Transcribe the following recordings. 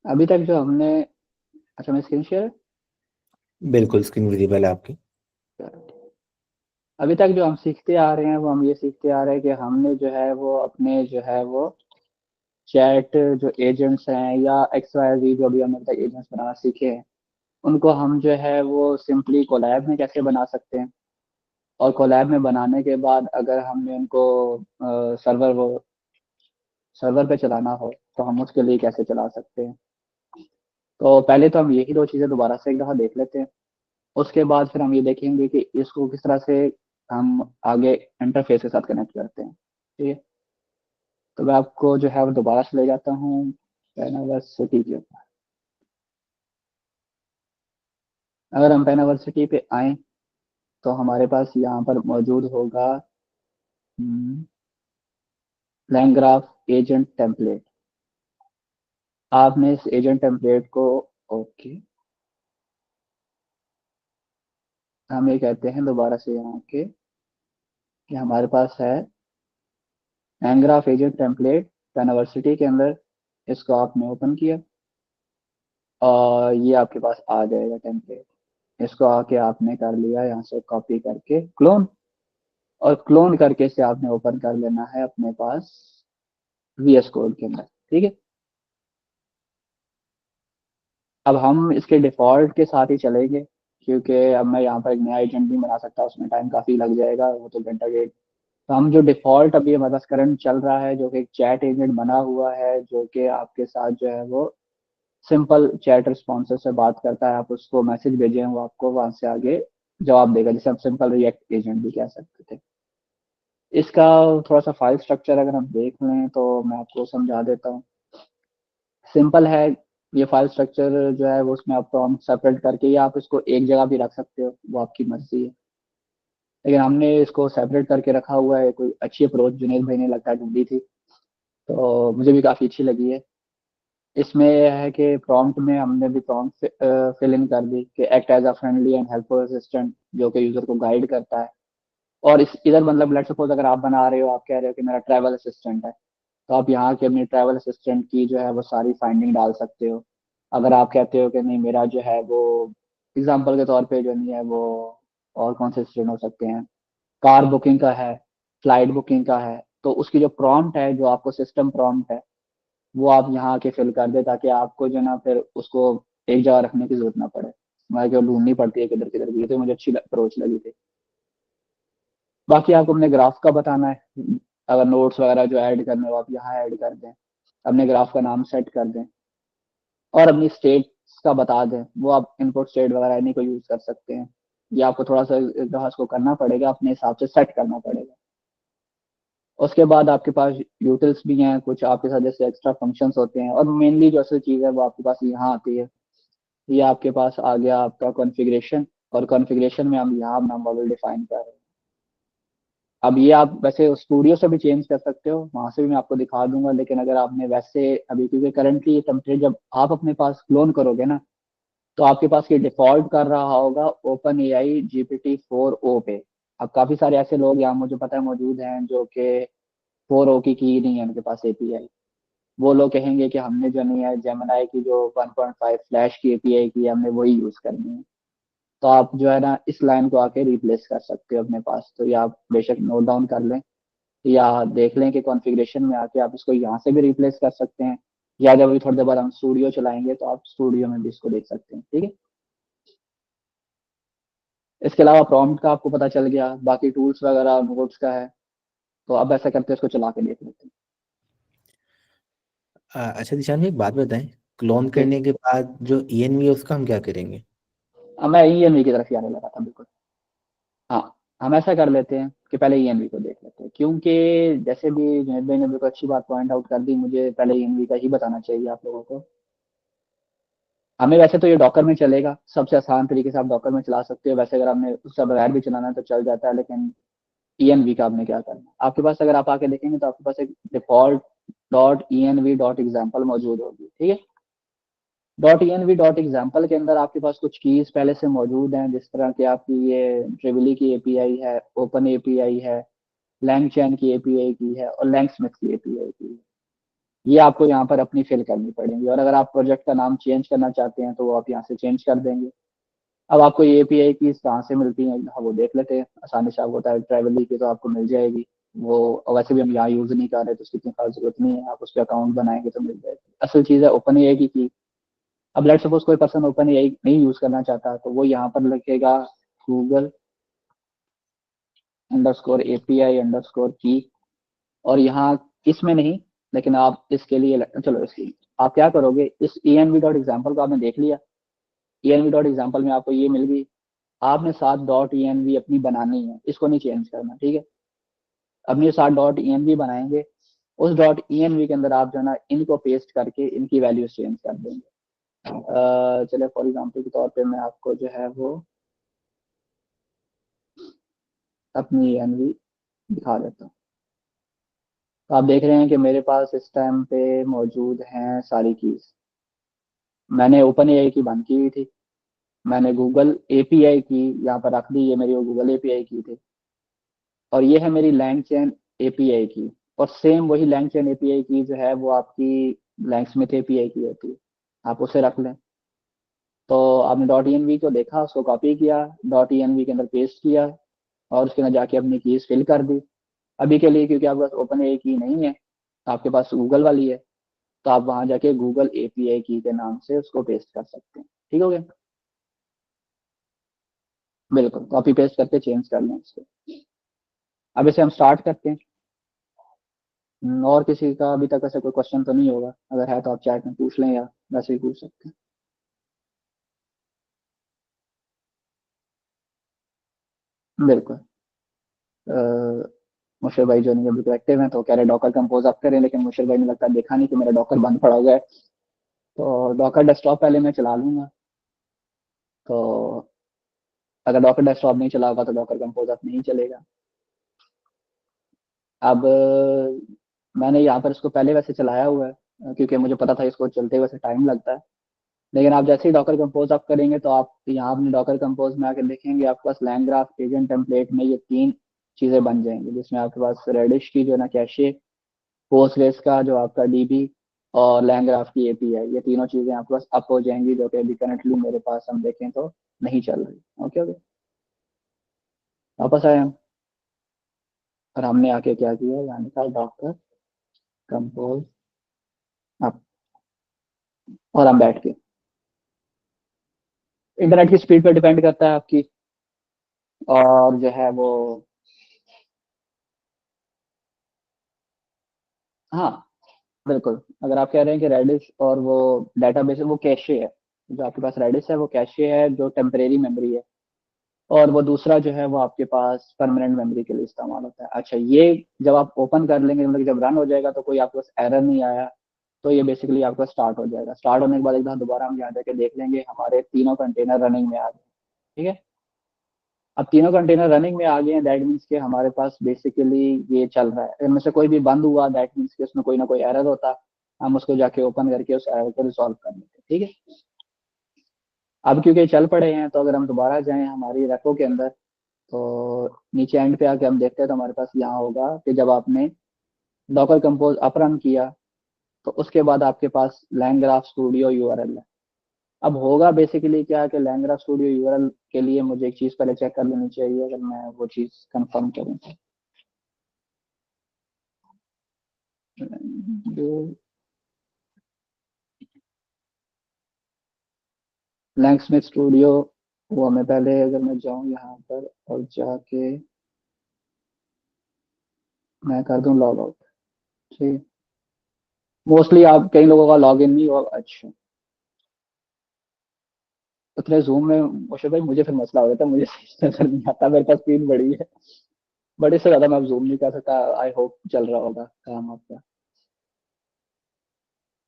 अभी तक जो हमने, अच्छा मैं स्क्रीन शेयर, बिल्कुल स्क्रीन विजिबल है आपकी। अभी तक जो हम सीखते आ रहे हैं वो हम ये सीखते आ रहे हैं कि हमने जो है वो अपने जो है वो चैट जो एजेंट्स हैं या एक्स वाई जी जो भी हमने अभी तक एजेंट्स बनाना सीखे हैं, उनको हम जो है वो सिंपली कोलैब में कैसे बना सकते हैं। और कोलैब में बनाने के बाद अगर हमने उनको सर्वर पे चलाना हो तो हम उसके लिए कैसे चला सकते हैं। तो पहले तो हम यही दो चीज़ें दोबारा से एक दफ़ा देख लेते हैं। उसके बाद फिर हम ये देखेंगे कि इसको किस तरह से हम आगे इंटरफेस के साथ कनेक्ट करते हैं। ठीक है, तो मैं आपको जो है वो दोबारा से ले जाता हूँ पेनावर्सिटी के ऊपर। अगर हम पेनावर्सिटी पे आए तो हमारे पास यहाँ पर मौजूद होगा लैंग्राफ एजेंट टेम्पलेट। आपने इस एजेंट टेम्पलेट को, ओके, हम ये कहते हैं दोबारा से यहाँ के कि हमारे पास है लैंग्राफ एजेंट टेम्पलेट पेनावर्सिटी के अंदर। इसको आपने ओपन किया और ये आपके पास आ जाएगा टेम्पलेट। इसको आके आपने कर लिया यहाँ से कॉपी करके क्लोन, और क्लोन करके इसे आपने ओपन कर लेना है अपने पास वीएस कोड के अंदर। ठीक है, अब हम इसके डिफॉल्ट के साथ ही चलेंगे, क्योंकि अब मैं यहाँ पर एक नया एजेंट नहीं बना सकता, उसमें टाइम काफ़ी लग जाएगा, वो तो घंटा डेढ़। तो हम जो डिफॉल्ट अभी हमारे पास करंट चल रहा है जो कि एक चैट एजेंट बना हुआ है, जो कि आपके साथ जो है वो सिंपल चैट रिस्पॉन्सेज से बात करता है। आप उसको मैसेज भेजें वो आपको वहां से आगे जवाब देगा, जिसे हम सिंपल रिएक्ट एजेंट भी कह सकते थे। इसका थोड़ा सा फाइल स्ट्रक्चर अगर हम देख लें तो मैं आपको समझा देता हूँ। सिंपल है ये फाइल स्ट्रक्चर जो है वो, उसमें आप प्रॉम्प्ट सेपरेट करके या आप इसको एक जगह भी रख सकते हो, वो आपकी मर्जी है। लेकिन हमने इसको सेपरेट करके रखा हुआ है, कोई अच्छी अप्रोच जुनेद भाई ने लगता है ढूंढी थी, तो मुझे भी काफ़ी अच्छी लगी है। इसमें यह है कि प्रॉम्प्ट में हमने भी प्रॉम्प्ट फिल इन कर दी कि act as a friendly and helpful assistant, जो कि यूजर को गाइड करता है। और इस इधर मतलब लेट्स सपोज अगर आप बना रहे हो, आप कह रहे हो कि मेरा ट्रैवल असिस्टेंट है, तो आप यहाँ के अपनी ट्रैवल असिस्टेंट की जो है वो सारी फाइंडिंग डाल सकते हो। अगर आप कहते हो कि नहीं मेरा जो है वो एग्जांपल के तौर पे जो नहीं है वो, और कौन से असिस्टेंट हो सकते हैं, कार बुकिंग का है, फ्लाइट बुकिंग का है, तो उसकी जो प्रॉम्प्ट है, जो आपको सिस्टम प्रॉम्प्ट है, वो आप यहाँ आके फिल कर दे, ताकि आपको जो ना फिर उसको एक जगह रखने की जरूरत ना पड़े, हमारे को ढूंढनी पड़ती है किधर किधर भी। तो मुझे अच्छी अप्रोच लगी थी। बाकी आपको अपने ग्राफ का बताना है, अगर नोट्स वगैरह जो ऐड करने हो आप यहाँ ऐड कर दें, अपने ग्राफ का नाम सेट कर दें, और अपनी स्टेट्स का बता दें। वो आप इनपुट स्टेट वगैरह इन्हीं को यूज कर सकते हैं। ये आपको थोड़ा सा ग्राफ को करना पड़ेगा, अपने हिसाब से सेट करना पड़ेगा। उसके बाद आपके पास यूटिल्स भी हैं कुछ आपके साथ, जैसे एक्स्ट्रा फंक्शंस होते हैं, और मेनली जो असल चीज़ है वो आपके पास यहाँ आती है। ये आपके पास आ गया आपका कॉन्फ़िगरेशन, और कॉन्फ़िगरेशन में हम यहाँ अपना मॉडल डिफाइन कर रहे हैं। अब ये आप वैसे स्टूडियो से भी चेंज कर सकते हो, वहां से भी मैं आपको दिखा दूंगा। लेकिन अगर आपने वैसे अभी, क्योंकि करंटली ये टेम्पलेट जब आप अपने पास क्लोन करोगे ना, तो आपके पास ये डिफॉल्ट कर रहा होगा ओपन ए आई GPT-4o पे। अब काफी सारे ऐसे लोग यहाँ मुझे पता है मौजूद हैं जो कि 4o की नहीं है उनके पास एपीआई। वो लोग कहेंगे कि हमने जो नहीं है जेमिनाई की जो 1.5 फ्लैश की एपीआई की है, हमने वही यूज करनी है। तो आप जो है ना इस लाइन को आके रिप्लेस कर सकते हो अपने पास। तो ये आप बेशक नोट डाउन कर लें, या देख लें कि कॉन्फ़िगरेशन में आके आप इसको यहाँ से भी रिप्लेस कर सकते हैं, या जब अभी थोड़ी देर बाद हम स्टूडियो चलाएंगे तो आप स्टूडियो में भी इसको देख सकते हैं। ठीक है, इसके अलावा प्रॉम्प्ट का आपको पता चल गया, बाकी टूल्स वगैरह नोट्स का है। तो अब ऐसा करते हैं, इसको चला के देख लेते हैं। अच्छा दिशान भाई, एक बात बताएं। क्लोन ठीक, करने के बाद जो ईएनवी है उसका हम क्या करेंगे? अब मैं ईएनवी की तरफ ही आने लगा था, बिल्कुल। हाँ, हम ऐसा कर लेते हैं कि पहले ईएनवी को देख लेते हैं, क्योंकि जैसे भी जुनैद भाई ने बिल्कुल अच्छी बात पॉइंट आउट कर दी, मुझे पहले ईएनवी का ही बताना चाहिए आप लोगों को। हमें वैसे तो ये डॉकर में चलेगा, सबसे आसान तरीके से आप डॉकर में चला सकते हो। वैसे अगर आपने उससे बगैर भी चलाना है तो चल जाता है, लेकिन ईएनवी का आपने क्या करना है, आपके पास अगर आप आके देखेंगे तो आपके पास एक default dot E N V dot example मौजूद होगी। ठीक है, dot E N V dot example के अंदर आपके पास कुछ कीज पहले से मौजूद हैं, जिस तरह की आपकी ये ट्रिवली की एपीआई है, ओपन एपीआई है, लैंगचैन की एपीआई की है, और लैंगस्मिथ की एपीआई की है। ये आपको यहाँ पर अपनी फिल करनी पड़ेगी, और अगर आप प्रोजेक्ट का नाम चेंज करना चाहते हैं तो वो आप यहाँ से चेंज कर देंगे। अब आपको ये एपीआई की कहाँ से मिलती है, हाँ वो देख लेते हैं आसानी से। आपको होता है ट्रैवली की, तो आपको मिल जाएगी वो। वैसे भी हम यहाँ यूज नहीं कर रहे तो उसकी इतनी खास जरूरत नहीं है, आप उस पर अकाउंट बनाएंगे तो मिल जाएगी। असल चीज़ है ओपन एआई की। अब लेट सपोज कोई पर्सन ओपन एआई नहीं यूज करना चाहता, तो वो यहाँ पर लिखेगा Google_API_की। और यहाँ इसमें नहीं, लेकिन आप इसके लिए चलो इसकी आप क्या करोगे, इस env.example को आपने देख लिया। env.example में आपको ये मिल गई। आपने साथ डॉट env अपनी बनानी है, इसको नहीं चेंज करना, ठीक है। अपने साथ डॉट env बनाएंगे। उस डॉट env के अंदर आप जो है ना इनको पेस्ट करके इनकी वैल्यूज चेंज कर देंगे। चले फॉर एग्जांपल के तौर पे मैं आपको जो है वो अपनी env दिखा देता हूँ। तो आप देख रहे हैं कि मेरे पास इस टाइम पे मौजूद हैं सारी कीज। मैंने ओपन एआई की बंद की हुई थी, मैंने गूगल एपीआई की यहाँ पर रख दी, ये मेरी वो गूगल एपीआई की थी। और ये है मेरी लैंगचेन एपीआई की। और सेम वही लैंगचेन एपीआई की जो है वो आपकी लैंगस्मिथ एपीआई की होती है, आप उसे रख लें। तो आपने डॉट env को देखा, उसको कॉपी किया, डॉट env के अंदर पेस्ट किया, और उसके अंदर जाके अपनी कीज फिल कर दी। अभी के लिए क्योंकि आपके पास ओपन एआई की नहीं है, आपके पास गूगल वाली है, तो आप वहां जाके गूगल एपीआई की के नाम से उसको पेस्ट कर सकते हैं। ठीक हो गया, बिल्कुल कॉपी पेस्ट करके चेंज कर लें इसको। अब इसे हम स्टार्ट करते हैं। और किसी का अभी तक ऐसे कोई क्वेश्चन तो नहीं होगा, अगर है तो आप चैट में पूछ लें या वैसे ही पूछ सकते हैं। बिल्कुल। मुशर भाई जो नहीं अभी तो एक्टिव हैं, तो कह रहे डॉकर कंपोज आप करें, लेकिन मुशर भाई ने लगता है देखा नहीं कि मेरा डॉकर बंद पड़ा हुआ है। तो डॉकर डेस्कटॉप पहले मैं चला लूंगा। तो अगर डॉकर डेस्कटॉप नहीं चला होगा तो डॉकर कंपोज आप नहीं चलेगा। अब मैंने यहाँ पर इसको पहले वैसे चलाया हुआ है, क्योंकि मुझे पता था इसको चलते वैसे टाइम लगता है। लेकिन आप जैसे ही डॉकर कंपोज आप करेंगे तो आप यहाँ अपने डॉकर कंपोज में आके देखेंगे आपके पास लैंग्राफ एजेंट टेम्पलेट में ये तीन चीजें बन जाएंगी, जिसमें आपके पास रेडिश की जो है ना कैशे, पोस्टग्रेस का जो आपका डीबी, और लैंग्राफ की एपीआई, ये तीनों चीजें आपके पास अप हो जाएंगी, जो कि अभी करंटली मेरे पास हम देखें तो नहीं चल रही। ओके ओके, वापस आए हम। और हमने आके क्या किया, यानी का डॉकर कंपोज अप, और हम बैठ के। इंटरनेट की स्पीड पर डिपेंड करता है आपकी, और जो है वो, हाँ बिल्कुल। अगर आप कह रहे हैं कि रेडिस और वो डेटाबेस है वो कैशे है, जो आपके पास रेडिस है वो कैशे है जो टेम्परेरी मेमोरी है। और वो दूसरा जो है वो आपके पास परमानेंट मेमोरी के लिए इस्तेमाल होता है। अच्छा, ये जब आप ओपन कर लेंगे, मतलब जब रन हो जाएगा तो कोई आपके पास एरर नहीं आया, तो ये बेसिकली आपका स्टार्ट हो जाएगा। स्टार्ट होने के बाद एक बार दोबारा हम यहाँ जाके देख लेंगे हमारे तीनों कंटेनर रनिंग में आ गए। ठीक है। अब तीनों कंटेनर रनिंग में आ गए हैं, दैट मीन्स के हमारे पास बेसिकली ये चल रहा है। इनमें से कोई भी बंद हुआ, दैट मीन्स कि उसमें कोई ना कोई एरर होता, हम उसको जाके ओपन करके उस एरर को रिजॉल्व कर लेते। ठीक है। अब क्योंकि चल पड़े हैं, तो अगर हम दोबारा जाएं हमारी रेपो के अंदर, तो नीचे एंड पे आके हम देखते हैं तो हमारे पास यहाँ होगा कि जब आपने डॉकर कंपोज अप रन किया, तो उसके बाद आपके पास लैंग्राफ स्टूडियो यूआरएल है। अब होगा बेसिकली क्या है कि लैंग्राफ स्टूडियो यूआरएल के लिए मुझे एक चीज पहले चेक कर लेनी चाहिए, अगर मैं वो चीज कंफर्म करूँ। जो लैंग स्मिथ स्टूडियो, वो हमें पहले, अगर मैं जाऊँ यहाँ पर और जाके मैं कर दूं लॉग आउट। ठीक। मोस्टली आप कई लोगों का लॉग इन नहीं होगा। अच्छा, उतने जूम में मुझे भाई, मुझे फिर मसला हो जाता है, मुझे सही नजर नहीं आता, मेरे पास स्क्रीन बड़ी है, बड़े से ज्यादा मैं जूम नहीं कर सकता। आई होप चल रहा होगा काम आपका।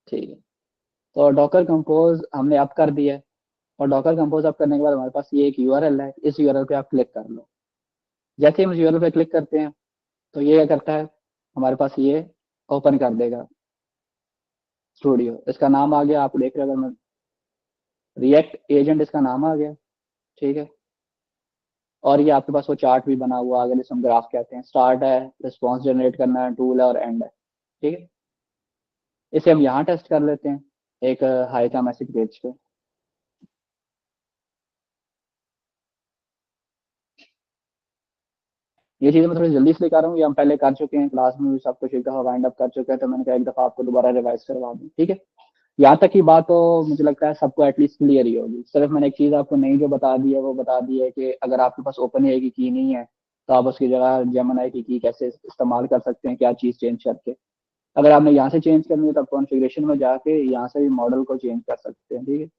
ठीक है। तो डॉकर कंपोज हमने अप कर दिया है। और डॉकर कंपोज अप करने के बाद हमारे पास ये एक यूआरएल है, इस यूआरएल पे आप क्लिक कर लो। जैसे ही हम इस यूआरएल पे क्लिक करते हैं, तो ये क्या करता है, हमारे पास ये ओपन कर देगा स्टूडियो। इसका नाम आ गया, आप देख रहे हो, अगर मैं रिएक्ट एजेंट, इसका नाम आ गया। ठीक है। और ये आपके पास वो चार्ट भी बना हुआ आगे, जिसे हम ग्राफ कहते हैं। स्टार्ट है, रिस्पॉन्स जनरेट करना है, टूल है, और एंड है। ठीक है। इसे हम यहाँ टेस्ट कर लेते हैं एक हाई का मैसेज भेज के। ये चीज़ें मैं थोड़ी जल्दी इसलिए कर रहा हूँ, ये हम पहले कर चुके हैं, क्लास में भी सब कुछ एक दफ़ा वाइंड अप कर चुके हैं, तो मैंने कहा एक दफ़ा आपको दोबारा रिवाइज करवा दूँ, ठीक है। यहाँ तक की बात तो मुझे लगता है सबको एटलीस्ट क्लियर ही होगी। सिर्फ मैंने एक चीज़ आपको नई जो बता दी है वो बता दी है कि अगर आपके पास ओपन एआई की की नहीं है तो आप उसकी जगह जेमिनी की कैसे इस्तेमाल कर सकते हैं, क्या चीज़ चेंज करके। अगर आपने यहाँ से चेंज करनी है तो आप कॉन्फ़िगरेशन में जाके यहाँ से भी मॉडल को चेंज कर सकते हैं, ठीक है।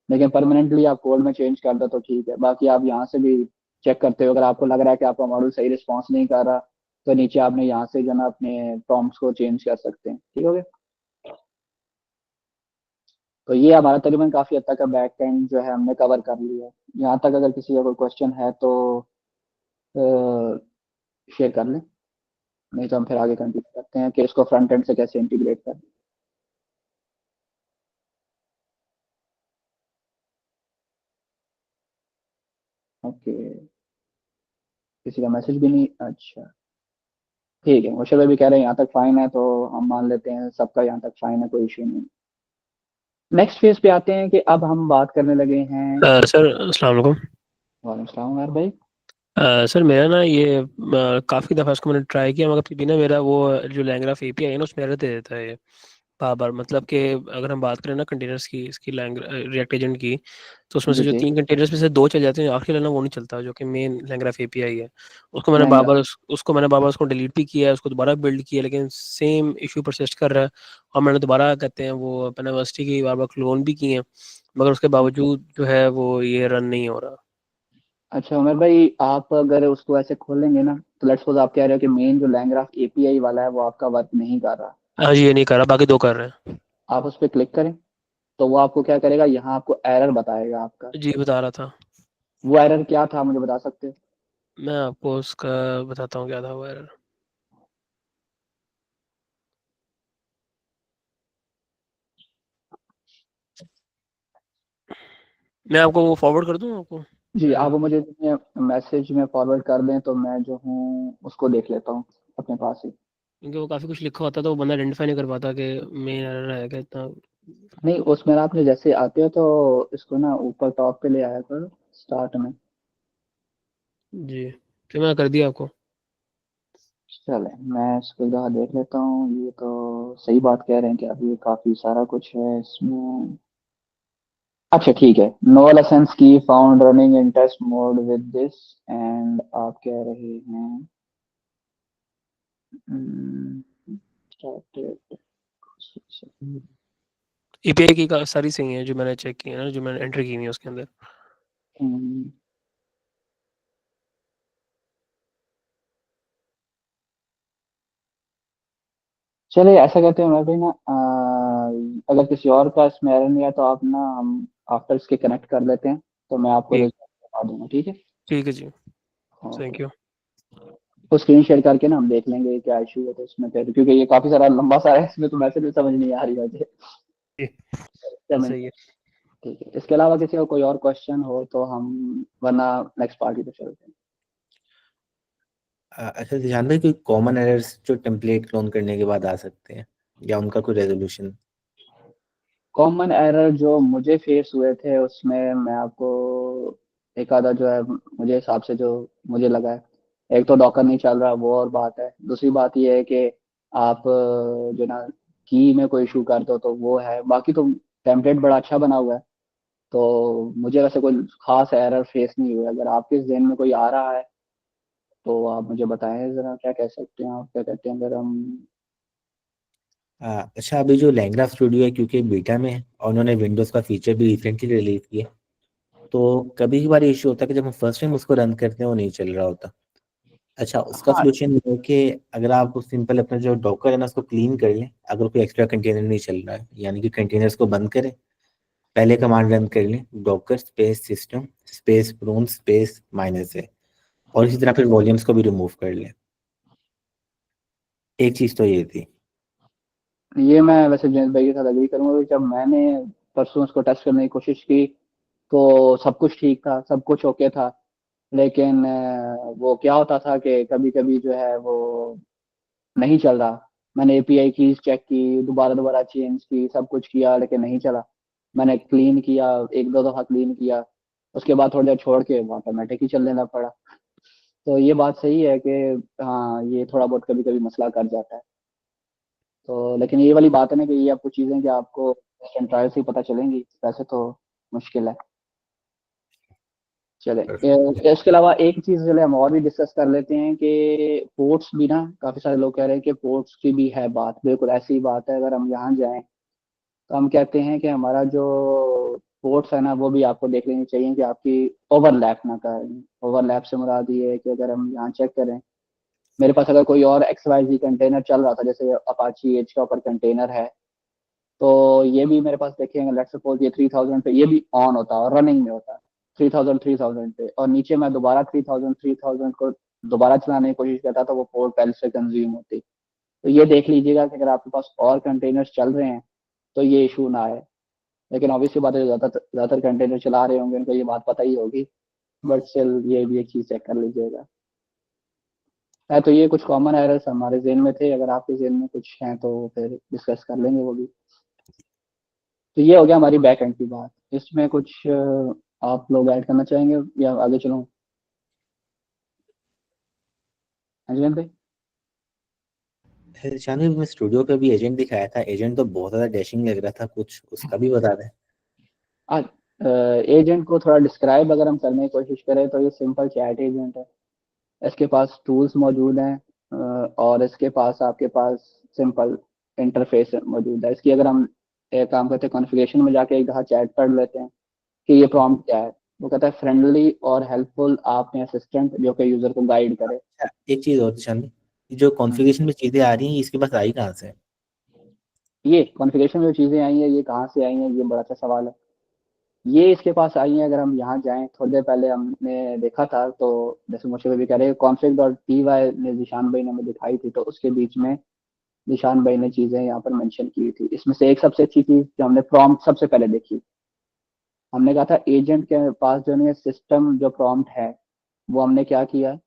लेकिन परमानेंटली आप कोड में चेंज कर दो तो ठीक है, बाकी आप यहाँ से भी चेक करते हो। अगर आपको लग रहा है कि आपका मॉडल सही रिस्पॉन्स नहीं कर रहा तो नीचे आपने यहाँ से जो ना अपने प्रॉम्प्ट्स को चेंज कर सकते हैं, ठीक हो गया। तो ये हमारा तकरीबन काफ़ी हद तक का बैक एंड जो है हमने कवर कर लिया है। यहाँ तक अगर किसी का कोई क्वेश्चन है तो शेयर कर लें, नहीं तो हम फिर आगे कंटिन्यू करते हैं कि इसको फ्रंट एंड से कैसे इंटीग्रेट करें। ओके, किसी का मैसेज भी नहीं, अच्छा ठीक है। मुशर्रफ भाई भी कह रहे हैं यहाँ तक फाइन है, तो हम मान लेते हैं सबका यहाँ तक फाइन है, कोई इशू नहीं। नेक्स्ट फेज पे आते हैं कि अब हम बात करने लगे हैं। सर अस्सलाम वालेकुम। वालेकुम सलाम यार भाई। सर मेरा ना ये काफ़ी दफ़ा इसको मैंने ट्राई किया, मगर फिर भी ना मेरा वो जो लैंग्राफ एपीआई है ना उसमें एरर दे देता है ये बार बार। मतलब कि अगर हम बात करें ना कंटेनर्स की, इसकी रिएक्ट एजेंट की, तो उसमें से जी जो जी। 3 कंटेनर्स में से 2 चल जाते हैं, आखिरी वाला वो नहीं चलता जो कि मेन लैंग्राफ एपीआई है। लहंगा। उसको मैंने बार बार उसको डिलीट भी किया है, उसको दोबारा बिल्ड किया, लेकिन सेम इशू परसिस्ट कर रहा है। और मैंने दोबारा कहते हैं वो पेनावर्सिटी की बार बार क्लोन भी किए हैं, मगर उसके ओके। बावजूद जो है वो ये रन नहीं हो रहा। अच्छा उमर भाई, आप अगर उसको ऐसे खोलेंगे ना तो लेट्स सपोज आप कह रहे हो कि मेन जो लैंग्राफ एपीआई वाला है वो आपका वर्क नहीं कर रहा। हाँ जी, ये नहीं कर रहा, बाकी 2 कर रहे हैं। आप उस पर क्लिक करें तो वो आपको क्या करेगा, यहाँ आपको एरर बताएगा आपका। जी बता रहा था। वो एरर क्या था मुझे बता सकते हो? मैं आपको उसका बताता हूँ क्या था वो एरर। मैं आपको वो फॉरवर्ड कर दूँ आपको जी, आप एरर, वो मुझे मैसेज में फॉरवर्ड कर दें तो मैं जो हूँ उसको देख लेता हूँ अपने पास ही। क्योंकि वो काफ़ी कुछ लिखा होता है तो वो बंदा आइडेंटिफाई नहीं कर पाता कि मेन एरर है क्या इतना। नहीं, उसमें आपने जैसे आते हो तो इसको ना ऊपर टॉप पे ले आया करो स्टार्ट में। जी, तो मैं कर दिया आपको। चले, मैं इसको जरा देख लेता हूँ। ये तो सही बात कह रहे हैं कि अभी काफी सारा कुछ है इसमें। अच्छा ठीक है, no licence key found running in test mode with this. And आप कह रहे हैं started। एपीआई की सारी सही है जो मैंने चेक की है ना, जो मैंने एंटर की हुई है उसके अंदर। हम्म, चलिए ऐसा करते हैं मैं भी ना, अगर किसी और का इसमें एरर नहीं है तो आप ना हम आफ्टर इसके कनेक्ट कर लेते हैं, तो मैं आपको ठीक, रिजल्ट बता दूंगा, ठीक है। ठीक है जी। ओके। Thank you. वो स्क्रीन शेयर करके ना हम देख लेंगे क्या इशू है तो इसमें फिर, क्योंकि ये काफी सारा लंबा सारा है इसमें तो मैसेज भी समझ नहीं आ रही मुझे। समझ, सही है। ठीक है। इसके अलावा किसी का कोई और क्वेश्चन हो तो हम, वरना नेक्स्ट पार्टी पे चलते हैं। अच्छा ध्यान में कोई कॉमन एरर्स जो टेम्पलेट क्लोन करने के बाद आ सकते हैं, या उनका कोई रेजोल्यूशन? कॉमन एरर जो मुझे फेस हुए थे उसमें मैं आपको एक आधा जो है मुझे हिसाब से जो मुझे लगा है। एक तो डॉकर नहीं चल रहा, वो और बात है। दूसरी बात ये है कि आप जो ना की में कोई इशू कर दो तो वो है। बाकी तो टेम्पलेट बड़ा अच्छा बना हुआ है, तो मुझे वैसे कोई खास एरर फेस नहीं हुआ। अगर आपके जहन में कोई आ रहा है तो आप मुझे बताएं जरा, क्या कह सकते हैं आप, क्या कहते हैं अगर हम। अच्छा, अभी जो लैंग्रा स्टूडियो है क्योंकि बीटा में है और उन्होंने विंडोज़ का फीचर भी रिसेंटली रिलीज किया, तो कभी कभार इशू होता है कि जब हम फर्स्ट टाइम उसको रन करते हैं वो नहीं चल रहा होता। अच्छा, उसका हाँ। सोल्यूशन ये है कि अगर आप सिंपल अपना जो डॉकर है ना उसको क्लीन कर लें, अगर कोई एक्स्ट्रा कंटेनर नहीं चल रहा है, यानी कि कंटेनर्स को बंद करें, पहले कमांड रन कर लें Docker space system space prune space -a, और इसी तरह फिर वॉल्यूम्स को भी रिमूव कर लें। एक चीज़ तो ये थी। ये मैं वैसे जयंत भाई के साथ एग्री करूंगा कि जब मैंने परसों उसको टेस्ट करने की कोशिश की तो सब कुछ ठीक था, सब कुछ ओके था। लेकिन वो क्या होता था कि कभी कभी जो है वो नहीं चल रहा। मैंने एपीआई की चेक की, दोबारा दोबारा चेंज की, सब कुछ किया, लेकिन नहीं चला। मैंने क्लीन किया, एक दो दफा क्लीन किया, उसके बाद थोड़ी देर छोड़ के वो ऑटोमेटिक ही चल देना पड़ा। तो ये बात सही है कि हाँ, ये थोड़ा बहुत कभी कभी मसला कर जाता है। तो लेकिन ये वाली बात है ना कि ये आपको चीज़ें कि आपको ट्रायल से ही पता चलेंगी, वैसे तो मुश्किल है। चले इसके अलावा एक चीज़ चले हम और भी डिस्कस कर लेते हैं कि पोर्ट्स भी ना, काफ़ी सारे लोग कह रहे हैं कि पोर्ट्स की भी है बात, बिल्कुल ऐसी ही बात है। अगर हम यहाँ जाएं तो हम कहते हैं कि हमारा जो पोर्ट्स है ना, वो भी आपको देख लेनी चाहिए कि आपकी ओवरलैप ना करें। ओवरलैप से मुराद ये है कि अगर हम यहाँ चेक करें, मेरे पास अगर कोई और एक्स वाई जी कंटेनर चल रहा था, जैसे अपाची एज का ऊपर कंटेनर है, तो ये भी मेरे पास देखेंगे, लेट्स सपोज ये 3000 पे ये भी ऑन होता है और रनिंग में होता है, 3000 पे, और नीचे मैं दोबारा 3000 को दोबारा चलाने की कोशिश करता तो वो पोर्ट पहले से कंज्यूम होती। तो ये देख लीजिएगा कि अगर आपके पास और कंटेनर्स चल रहे हैं तो ये इशू ना आए। लेकिन ऑब्वियसली बात है, ज्यादातर कंटेनर चला रहे होंगे उनको ये बात पता ही होगी, बट स्टिल ये भी एक चीज चेक कर लीजिएगा। है तो ये कुछ कॉमन एरर्स हमारे जेन में थे, अगर आपके जेन में कुछ हैं तो फिर डिस्कस कर लेंगे वो भी। तो ये हो गया हमारी बैक एंड की बात। इसमें कुछ आप लोग ऐड करना चाहेंगे या आगे चलूं? अजय भाई। शानवी में स्टूडियो पे भी एजेंट दिखाया था, एजेंट तो बहुत ज्यादा डैशिंग लग रहा था, कुछ उसका भी बता दें। आज एजेंट को थोड़ा डिस्क्राइब अगर हम करने की कोशिश करें तो ये सिंपल चैट एजेंट है। इसके पास टूल्स मौजूद हैं, और इसके पास आपके पास सिंपल इंटरफेस मौजूद है। इसकी अगर हम एक काम करते हैं, कॉन्फ़िगरेशन में जाके एक दफ़ा चैट पढ़ लेते हैं कि ये प्रॉम्प्ट क्या है। वो कहता है फ्रेंडली और हेल्पफुल आप में असिस्टेंट जो कि यूजर को गाइड करे। अच्छा, एक चीज और शानवी, ये जो हम्म। कॉन्फ़िगरेशन में चीजें आ रही हैं इसके पास आई कहाँ से? ये कॉन्फ़िगरेशन में जो चीज़ें आई हैं ये कहाँ से आई हैं, ये बड़ा अच्छा सवाल है। ये इसके पास आई है, अगर हम यहाँ जाएं, थोड़ी देर पहले हमने देखा था, तो जैसे मुझे भी कह रहे हैं कॉन्फिग डॉट पी वाई ने निशान भाई ने हमें दिखाई थी, तो उसके बीच में निशान भाई ने चीजें यहाँ पर मेंशन की थी। इसमें से एक सबसे अच्छी चीज जो हमने प्रॉम्प्ट सबसे पहले देखी, हमने कहा था एजेंट के पास जो नहीं सिस्टम जो प्रॉम्प्ट है, वो हमने क्या किया,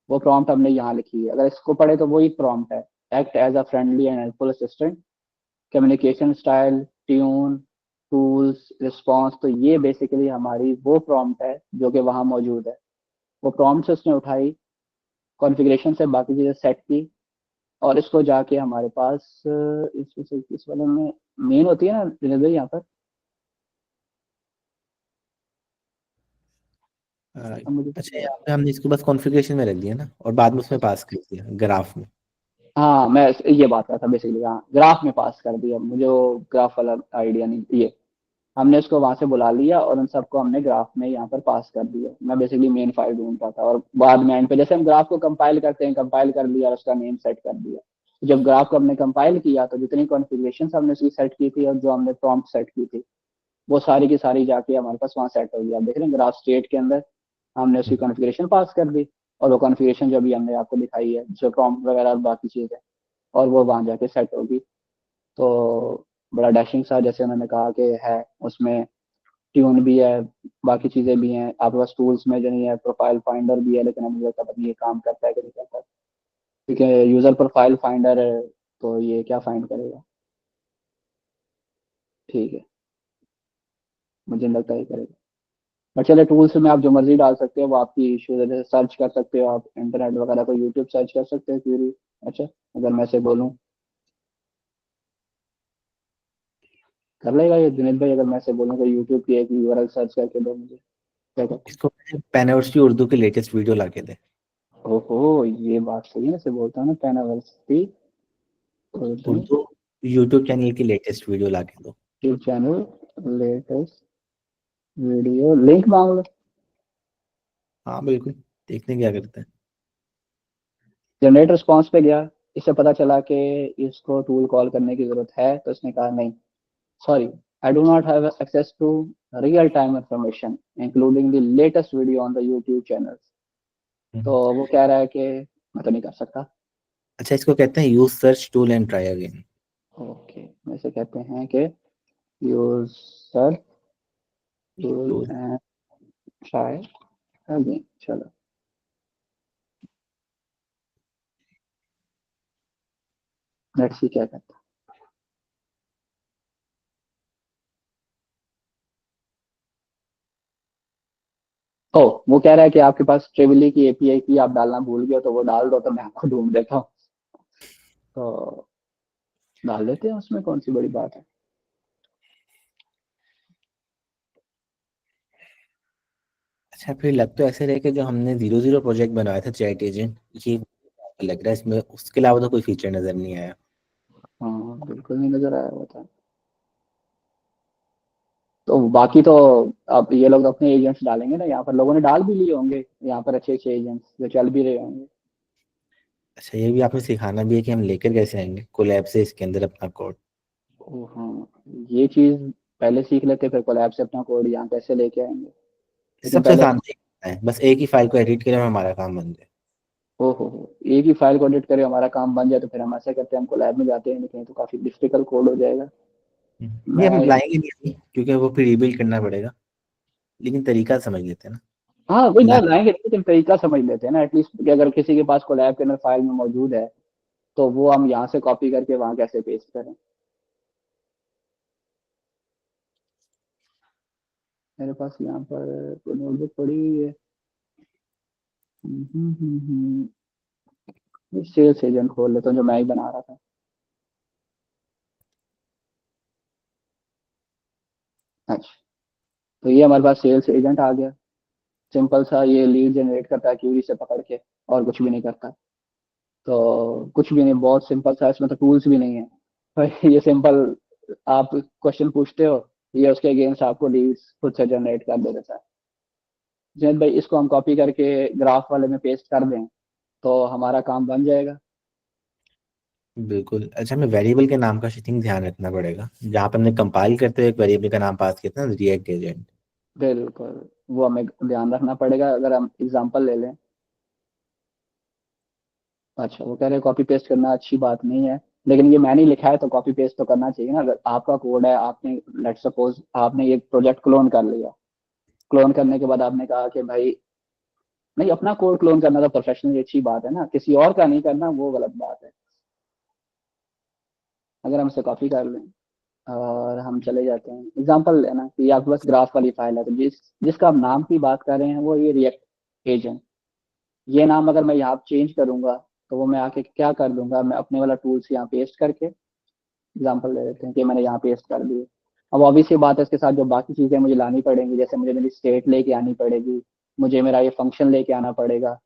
वो प्रॉम्प्ट हमने यहाँ लिखी है। अगर इसको पढ़े तो वही प्रॉम्प्ट है, act as a friendly and helpful assistant, communication style, tune, tools, response. तो ये बेसिकली हमारी वो प्रॉम्प्ट है जो कि वहाँ मौजूद है। वो प्रॉम्प्ट से उसने उठाई, कॉन्फ़िगरेशन से बाकी चीज़ें सेट की, और इसको जाके हमारे पास इस वाले में मेन होती है ना डिलीवरी यहाँ पर। आ, अब मुझे अच्छा, यहाँ पे हमने इसको बस कॉन्फ़िगरेशन में रख दिया ना, और बाद में उसमें पास कर दिया ग्राफ में। हाँ, मैं ये बात कर रहा था बेसिकली, हाँ ग्राफ में पास कर दिया, मुझे वो ग्राफ वाला आइडिया नहीं। ये हमने उसको वहां से बुला लिया और उन सबको हमने ग्राफ में यहाँ पर पास कर दिया। मैं बेसिकली मेन फाइल ढूंढ रहा था, और बाद में एंड पे जैसे हम ग्राफ को कंपाइल करते हैं, कंपाइल कर लिया और उसका नेम सेट कर दिया। तो जब ग्राफ को हमने कंपाइल किया तो जितनी कॉन्फ़िगरेशन हमने उसकी सेट की थी और जो हमने प्रॉम्प्ट सेट की थी, वो सारी की सारी जाके हमारे पास वहाँ सेट हो गया। आप देख रहे हैं ग्राफ स्टेट के अंदर हमने उसकी कॉन्फ़िगरेशन पास कर दी, और वो कॉन्फ़िगरेशन जो अभी हमने आपको दिखाई है, जो प्रॉम्प्ट वगैरह और बाकी चीज़ है, और वो वहाँ जाके सेट होगी। तो बड़ा डैशिंग सा, जैसे उन्होंने कहा कि है उसमें ट्यून भी है, बाकी चीज़ें भी हैं आपके पास। टूल्स में जो नहीं है, प्रोफाइल फाइंडर भी है, लेकिन अब मुझे पता नहीं ये काम करता है कि नहीं करता। ठीक है, यूज़र प्रोफाइल फाइंडर है, तो ये क्या फाइंड करेगा? ठीक है, मुझे नहीं लगता ये करेगा। बट चले, टूल्स में आप जो मर्जी डाल सकते हो, वो आपकी इशू है। जैसे सर्च कर सकते हो आप इंटरनेट वगैरह को, यूट्यूब सर्च कर सकते हो क्यूरी। अच्छा, अगर मैं से बोलूँ, कर लेगा ये जुनेद भाई? अगर मैं से बोलूँ कि यूट्यूब की एक यूआरएल सर्च करके दो मुझे, क्या कहते इसको पेनवर्सिटी उर्दू के लेटेस्ट वीडियो ला के दे। हैं? ओहो, ये बात सही है, से बोलता हूँ ना, पेनावर्सिटी उर्दू उर्दू यूट्यूब चैनल की लेटेस्ट वीडियो ला के दो। YouTube channel latest video link मांग लो। हाँ बिल्कुल, देखते हैं क्या करते हैं। जनरेट रिस्पॉन्स पे गया, इससे पता चला कि इसको टूल कॉल करने की जरूरत है, तो इसने कहा नहीं, sorry, I do not have access to real time information including the latest video on the YouTube channel. तो हम्म। वो कह रहा है कि मैं तो नहीं कर सकता। अच्छा, इसको कहते हैं use search tool and try again. Okay, वैसे कहते हैं कि use search tool tool. And try again. चलो, लेट्स सी क्या करता है। ओ, वो कह रहा है कि आपके पास ट्रिवली की एपीआई की आप डालना भूल गए, तो वो डाल दो तो मैं आपको ढूंढ देता हूँ। तो डाल लेते हैं, उसमें कौन सी बड़ी बात है। अच्छा, फिर लग तो ऐसे रहे कि जो हमने 0-0 प्रोजेक्ट बनाया था चैट एजेंट, ये लग रहा है इसमें उसके अलावा तो कोई फीचर नजर नहीं आया। हाँ बिल्कुल नहीं नजर आया हुआ था। तो बाकी तो अब ये लोग तो अपने एजेंट्स डालेंगे ना, यहाँ पर लोगों ने डाल भी लिए होंगे यहाँ पर अच्छे अच्छे एजेंट्स जो चल भी रहे होंगे। अच्छा, ये भी आपने सिखाना भी है कि हम लेकर कैसे आएंगे कोलैब से इसके अंदर अपना कोड। ओ हाँ, ये चीज पहले सीख लेते, फिर कोलैब से अपना कोड यहाँ कैसे लेके आएंगे। लेकिन सबसे पहले आसान तरीका है, बस एक ही फाइल को एडिट करें और हमारा काम बन जाए। ओ हो, एक ही फाइल को एडिट करे हमारा काम बन जाए, तो फिर हम ऐसा करते हैं, हम कोलैब में जाते हैं, नहीं तो काफी डिफिकल्ट कोड हो जाएगा। ये हम मैं लाएंगे नहीं अभी, क्योंकि वो फिर रीबिल्ड करना पड़ेगा, लेकिन तरीका समझ लेते हैं ना। हाँ वही ना, ला- लाएंगे लेकिन तरीका समझ लेते हैं ना एटलीस्ट, कि अगर किसी के पास कोलैब के अंदर फाइल में मौजूद है तो वो हम यहाँ से कॉपी करके वहाँ कैसे पेस्ट करें। मेरे पास यहाँ पर नोटबुक पड़ी हुई है। सेल्स एजेंट खोल लेता हूँ जो मैं ही बना रहा था। अच्छा, तो ये हमारे पास सेल्स एजेंट आ गया। सिंपल सा, ये लीड जनरेट करता है क्यूरी से पकड़ के, और कुछ भी नहीं करता। तो कुछ भी नहीं, बहुत सिंपल सा, इसमें तो टूल्स भी नहीं है। तो ये सिंपल, आप क्वेश्चन पूछते हो, ये उसके अगेंस्ट आपको लीड्स खुद से जनरेट कर दे देता है। जैन भाई, इसको हम कॉपी करके ग्राफ वाले में पेस्ट कर दें तो हमारा काम बन जाएगा। बिल्कुल। अच्छा, हमें वेरिएबल के नाम का शिथिंग ध्यान रखना पड़ेगा, जहाँ पे हमने कंपाइल करते हुए एक वेरिएबल का नाम पास किया था ना, रिएक्ट एजेंट। बिल्कुल, वो हमें ध्यान रखना पड़ेगा। अगर हम एग्जांपल ले लें, अच्छा वो कह रहे हैं कॉपी पेस्ट करना अच्छी बात नहीं है, लेकिन ये मैंने लिखा है तो कॉपी पेस्ट तो करना चाहिए ना। अगर आपका कोड है, आपने लेट्स सपोज आपने एक प्रोजेक्ट क्लोन कर लिया, क्लोन करने के बाद आपने कहा कि भाई नहीं, अपना कोड क्लोन करना तो प्रोफेशनली अच्छी बात है ना, किसी और का नहीं करना वो गलत बात है। अगर हम इसे कॉपी कर लें और हम चले जाते हैं, एग्जांपल लेना कि आपके पास ग्राफ वाली फाइल है, तो जिसका आप नाम की बात कर रहे हैं वो ये रिएक्ट एजेंट। ये नाम अगर मैं यहाँ चेंज करूंगा तो वो मैं आके क्या कर दूंगा, मैं अपने वाला टूल्स यहाँ पेस्ट करके, एग्जांपल ले लेते हैं कि मैंने यहाँ पेस्ट कर दिए। अब ऑब्वियस सी बात है, इसके साथ जो बाकी चीजें मुझे लानी पड़ेंगी, जैसे मुझे मेरी स्टेट लेके आनी पड़ेगी, मुझे मेरा ये फंक्शन लेके आना पड़ेगा,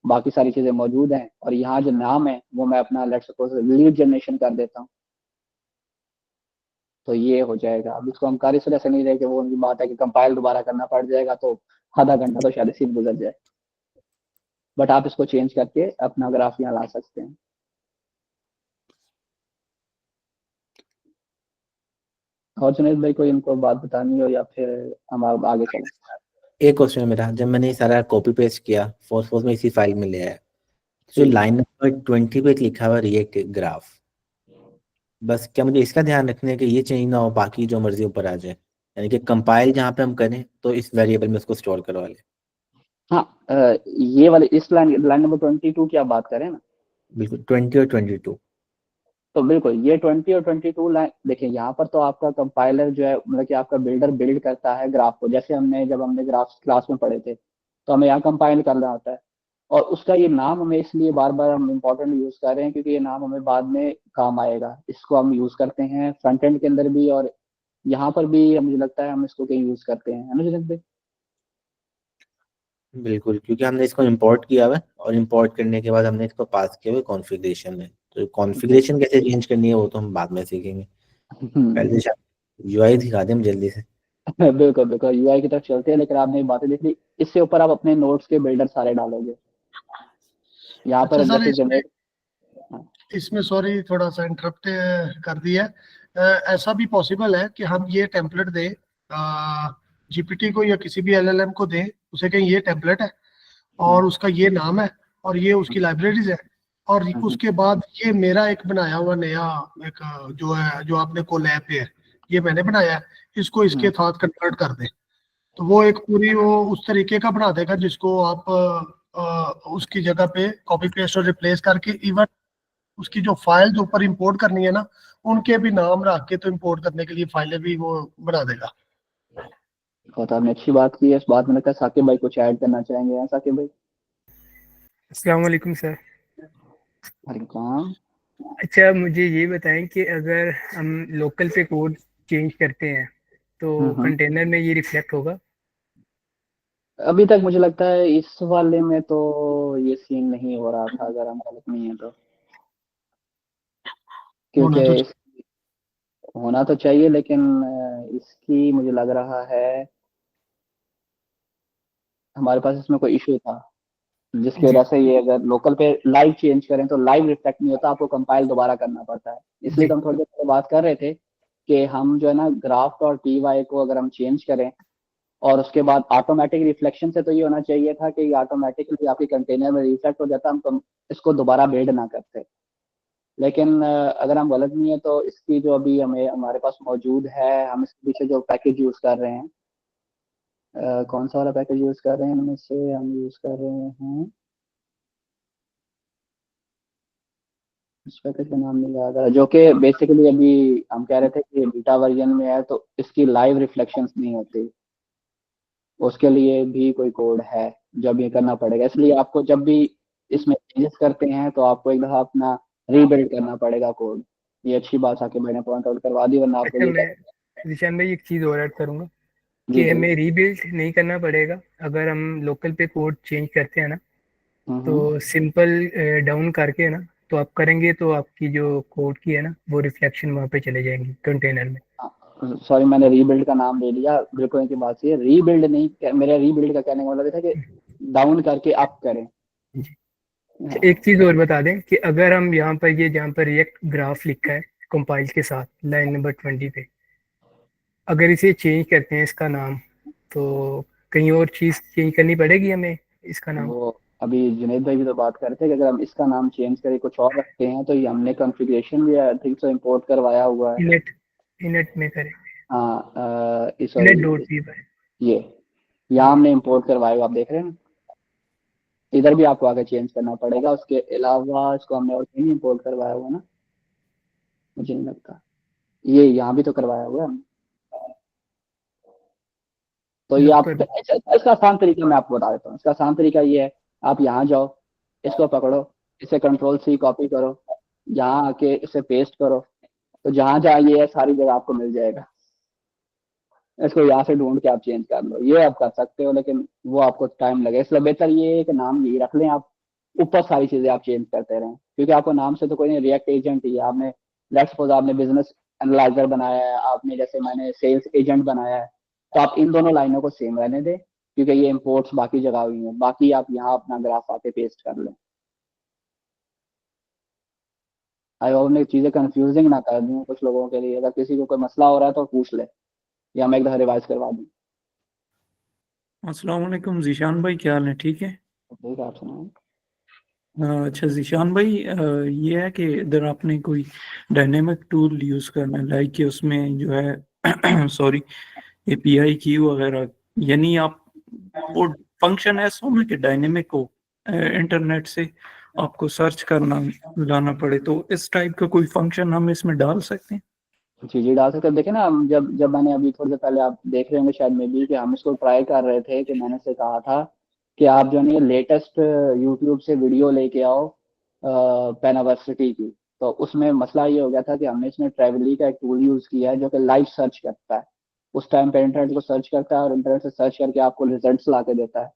बाकी सारी चीजें मौजूद हैं। और यहाँ जो नाम है वो मैं अपना लेट्स सपोज लीड जनरेशन कर देता हूँ, तो ये हो जाएगा। अब इसको हम कर इस वजह से नहीं रहे कि वो उनकी बात है कि कंपाइल दोबारा करना पड़ जाएगा, तो आधा घंटा तो शायद इसी में गुजर जाए। बट आप इसको चेंज करके अपना ग्राफ यहाँ ला सकते हैं। और जुनेद भाई, कोई इनको बात बतानी हो या फिर हम अब आगे चलें। एक क्वेश्चन है मेरा, जब मैंने ये सारा कॉपी पेस्ट किया, फोर्स में इसी फाइल में ले आया, जो ठीक है। लाइन नंबर 20 पे लिखा हुआ रिएक्ट ग्राफ, बस क्या मुझे इसका ध्यान रखना है कि ये चेंज ना हो, बाकी जो मर्जी ऊपर आ जाए, यानी कि कंपाइल जहाँ पे हम करें तो इस वेरिएबल में उसको स्टोर करवा लें। हाँ, ये वाले इस लाइन लाइन नंबर 22 की आप बात करें ना, बिल्कुल, 20 और 22। तो बिल्कुल ये 20 और 22 लाइन देखिए, यहाँ पर तो आपका कंपाइलर जो है, मतलब कि आपका बिल्डर बिल्ड करता है ग्राफ को, जैसे जब हमने ग्राफ क्लास में पढ़े थे, तो हमें यहाँ कंपाइल करना होता है। और उसका ये नाम हमें इसलिए बार बार हम इम्पोर्टेंट यूज कर रहे हैं क्योंकि ये नाम हमें बाद में काम आएगा। इसको हम यूज करते हैं फ्रंट एंड के अंदर भी, और यहाँ पर भी मुझे लगता है हम इसको कहीं यूज करते हैं, है ना जुनेद भाई। बिल्कुल, क्योंकि हमने इसको इंपोर्ट किया हुआ है, और इंपोर्ट करने के बाद हमने इसको पास किया हुआ कॉन्फ़िगरेशन में, तो कॉन्फ़िगरेशन कैसे चेंज करनी है वो तो हम बाद में सीखेंगे। पहले यूआई दिखा दें हम जल्दी से। बिल्कुल बिल्कुल, यूआई की तरफ चलते हैं, लेकिन आपने ये बातें देख ली, इससे ऊपर आप अपने नोट्स के बिल्डर सारे डालोगे यहाँ अच्छा पर सर, जैसे इसमें जनरेट। इसमें सॉरी थोड़ा सा इंटरप्ट कर दिया। ऐसा भी पॉसिबल है कि हम ये टेम्पलेट दें जीपीटी को या किसी भी एलएलएम को दें, उसे कहें ये टेम्पलेट है और उसका ये नाम है और ये उसकी लाइब्रेरीज है, और उसके बाद ये मेरा एक बनाया हुआ नया एक जो है, जो आपने कोलैब पे है, ये मैंने बनाया है, इसको इसके साथ कन्वर्ट कर दें, तो वो एक पूरी वो उस तरीके का बना देगा जिसको आप उसकी जगह पे कॉपी पेस्ट और रिप्लेस करके इवन उसकी जो फाइल जो ऊपर इंपोर्ट करनी है ना, उनके भी नाम रख के तो इंपोर्ट करने के लिए फाइलें भी वो बना देगा। बहुत आपने अच्छी बात की है। इस बात में लगता है साकिब भाई कुछ ऐड करना चाहेंगे। हैं साकिब भाई? अस्सलाम वालेकुम सर। वालेकुम। अच्छा, मुझे ये बताएं कि अगर हम लोकल पे कोड चेंज करते हैं तो हम्म। कंटेनर में ये रिफ्लेक्ट होगा? अभी तक मुझे लगता है इस वाले में तो ये सीन नहीं हो रहा था, अगर हम गलत नहीं है तो, होना क्योंकि तो होना तो चाहिए, लेकिन इसकी मुझे लग रहा है हमारे पास इसमें कोई इशू था, जिसकी जी वजह से ये अगर लोकल पे लाइव चेंज करें तो लाइव रिफ्लेक्ट नहीं होता, आपको कंपाइल दोबारा करना पड़ता है। इसलिए जी। तो हम थोड़ी देर पहले बात कर रहे थे कि हम जो है ना ग्राफ और टी वाई को अगर हम चेंज करें और उसके बाद ऑटोमेटिक रिफ्लेक्शन से, तो ये होना चाहिए था कि ऑटोमेटिकली आपके कंटेनर में रिफ्लेक्ट हो जाता, हम इसको दोबारा बिल्ड ना करते। लेकिन अगर हम गलत नहीं है तो इसकी जो अभी हमें हमारे पास मौजूद है, हम इसके पीछे जो पैकेज यूज कर रहे हैं, कौन सा वाला पैकेज यूज कर रहे हैं इनमें से, हम यूज कर रहे हैं, इस पैकेज का नाम नहीं याद आ रहा, जो कि बेसिकली अभी हम कह रहे थे कि बीटा वर्जन में है तो इसकी लाइव रिफ्लेक्शंस नहीं होती, उसके लिए भी कोई कोड है जो अब ये करना पड़ेगा। इसलिए आपको जब भी इसमें चेंजेस करते हैं तो आपको एक दफा अपना रीबिल्ड करना पड़ेगा कोड। ये अच्छी बात है कि मैंने पॉइंट आउट करवा दी, वरना आपको अच्छा, ये मैं निशान भाई एक चीज़ और ऐड करूँगा जी कि जी। हमें रीबिल्ड नहीं करना पड़ेगा। अगर हम लोकल पे कोड चेंज करते हैं ना, हम्म। तो सिंपल डाउन करके ना, तो आप करेंगे तो आपकी जो कोड की है ना वो रिफ्लेक्शन वहाँ पे चले जाएंगी कंटेनर में। सॉरी, मैंने रीबिल्ड का नाम ले लिया, बिल्कुल इनकी बात सही है। रीबिल्ड नहीं, मेरा रीबिल्ड का कहने का मतलब ये था कि डाउन करके अप करें। जी। अच्छा, हाँ। एक चीज़ और बता दें कि अगर हम यहाँ पर ये जहाँ पर रिएक्ट ग्राफ लिखा है कंपाइल के साथ लाइन नंबर 20 पे, अगर इसे चेंज करते हैं इसका नाम, तो कहीं और चीज़ चेंज करनी पड़ेगी हमें इसका नाम? वो अभी जुनेद भाई भी तो बात कर रहे थे कि अगर हम इसका नाम चेंज करके कुछ और रखते हैं तो ये हमने कॉन्फ़िगरेशन भी आई थिंक सो इम्पोर्ट करवाया हुआ है। इनेट इनेट में करें। हाँ, इनेट सॉरी, डॉट पी पर। ये यहाँ जी। हमने इम्पोर्ट करवाया हुआ, आप देख रहे हैं ना, इधर भी आपको आगे चेंज करना पड़ेगा। उसके अलावा इसको हमने और कहीं इम्पोर्ट करवाया हुआ है ना, मुझे नहीं लगता। ये यहाँ भी तो करवाया हुआ है हमने। तो ये आप, लोकल। इसका आसान तरीका मैं आपको बता देता हूँ। इसका आसान तरीका ये है, आप यहाँ जाओ, इसको पकड़ो, इसे कंट्रोल सी कॉपी करो, यहाँ आके इसे पेस्ट करो, तो जहाँ जहाँ ये है सारी जगह आपको मिल जाएगा। इसको यहाँ से ढूंढ के आप चेंज कर लो, ये आप कर सकते हो, लेकिन वो आपको टाइम लगे। इसलिए बेहतर ये है कि नाम यही रख लें आप, ऊपर सारी चीजें आप चेंज करते रहें, क्योंकि आपको नाम से तो कोई नहीं, रिएक्ट एजेंट ही है। आपने लेट्स सपोज आपने बिजनेस एनालाइजर बनाया है, आपने जैसे मैंने सेल्स एजेंट बनाया है, तो आप इन दोनों लाइनों को सेम रहने दें, क्योंकि ये इम्पोर्ट्स बाकी जगह हुई हैं, बाकी आप यहाँ अपना ग्राफ आके पेस्ट कर लें। आई होप मैं चीजें कंफ्यूजिंग ना कर दूं कुछ लोगों के लिए। अगर किसी को कोई मसला हो रहा है तो पूछ ले, या मैं एक दफा रिवाइज करवा दूं। अस्सलाम वालेकुम जीशान भाई, क्या हाल है? ठीक है। ठीक है, आप सुनाएं। अच्छा जीशान भाई, ये है कि इधर आपने कोई डायनेमिक टूल यूज़ करना है, लाइक कि उसमें जो है सॉरी, एपीआई की वगैरह, यानी आप वो फंक्शन ऐसा हो ना कि डायनेमिक हो, इंटरनेट से आपको सर्च करना लाना पड़े, तो इस टाइप का कोई फंक्शन हम इसमें डाल सकते हैं? जी जी, डाल सकते हैं। देखे ना, हम जब जब मैंने अभी थोड़ी देर पहले, आप देख रहे होंगे शायद में भी, कि हम इसको ट्राई कर रहे थे, कि मैंने से कहा था कि आप जो है लेटेस्ट यूट्यूब से वीडियो लेके आओ पेनावर्सिटी की। तो उसमें मसला ये हो गया था कि हमने इसमें ट्रेवली का एक टूल यूज किया है जो कि लाइव सर्च करता है, उस टाइम पे इंटरनेट को सर्च करता है और इंटरनेट से सर्च करके आपको रिजल्ट्स ला के देता है।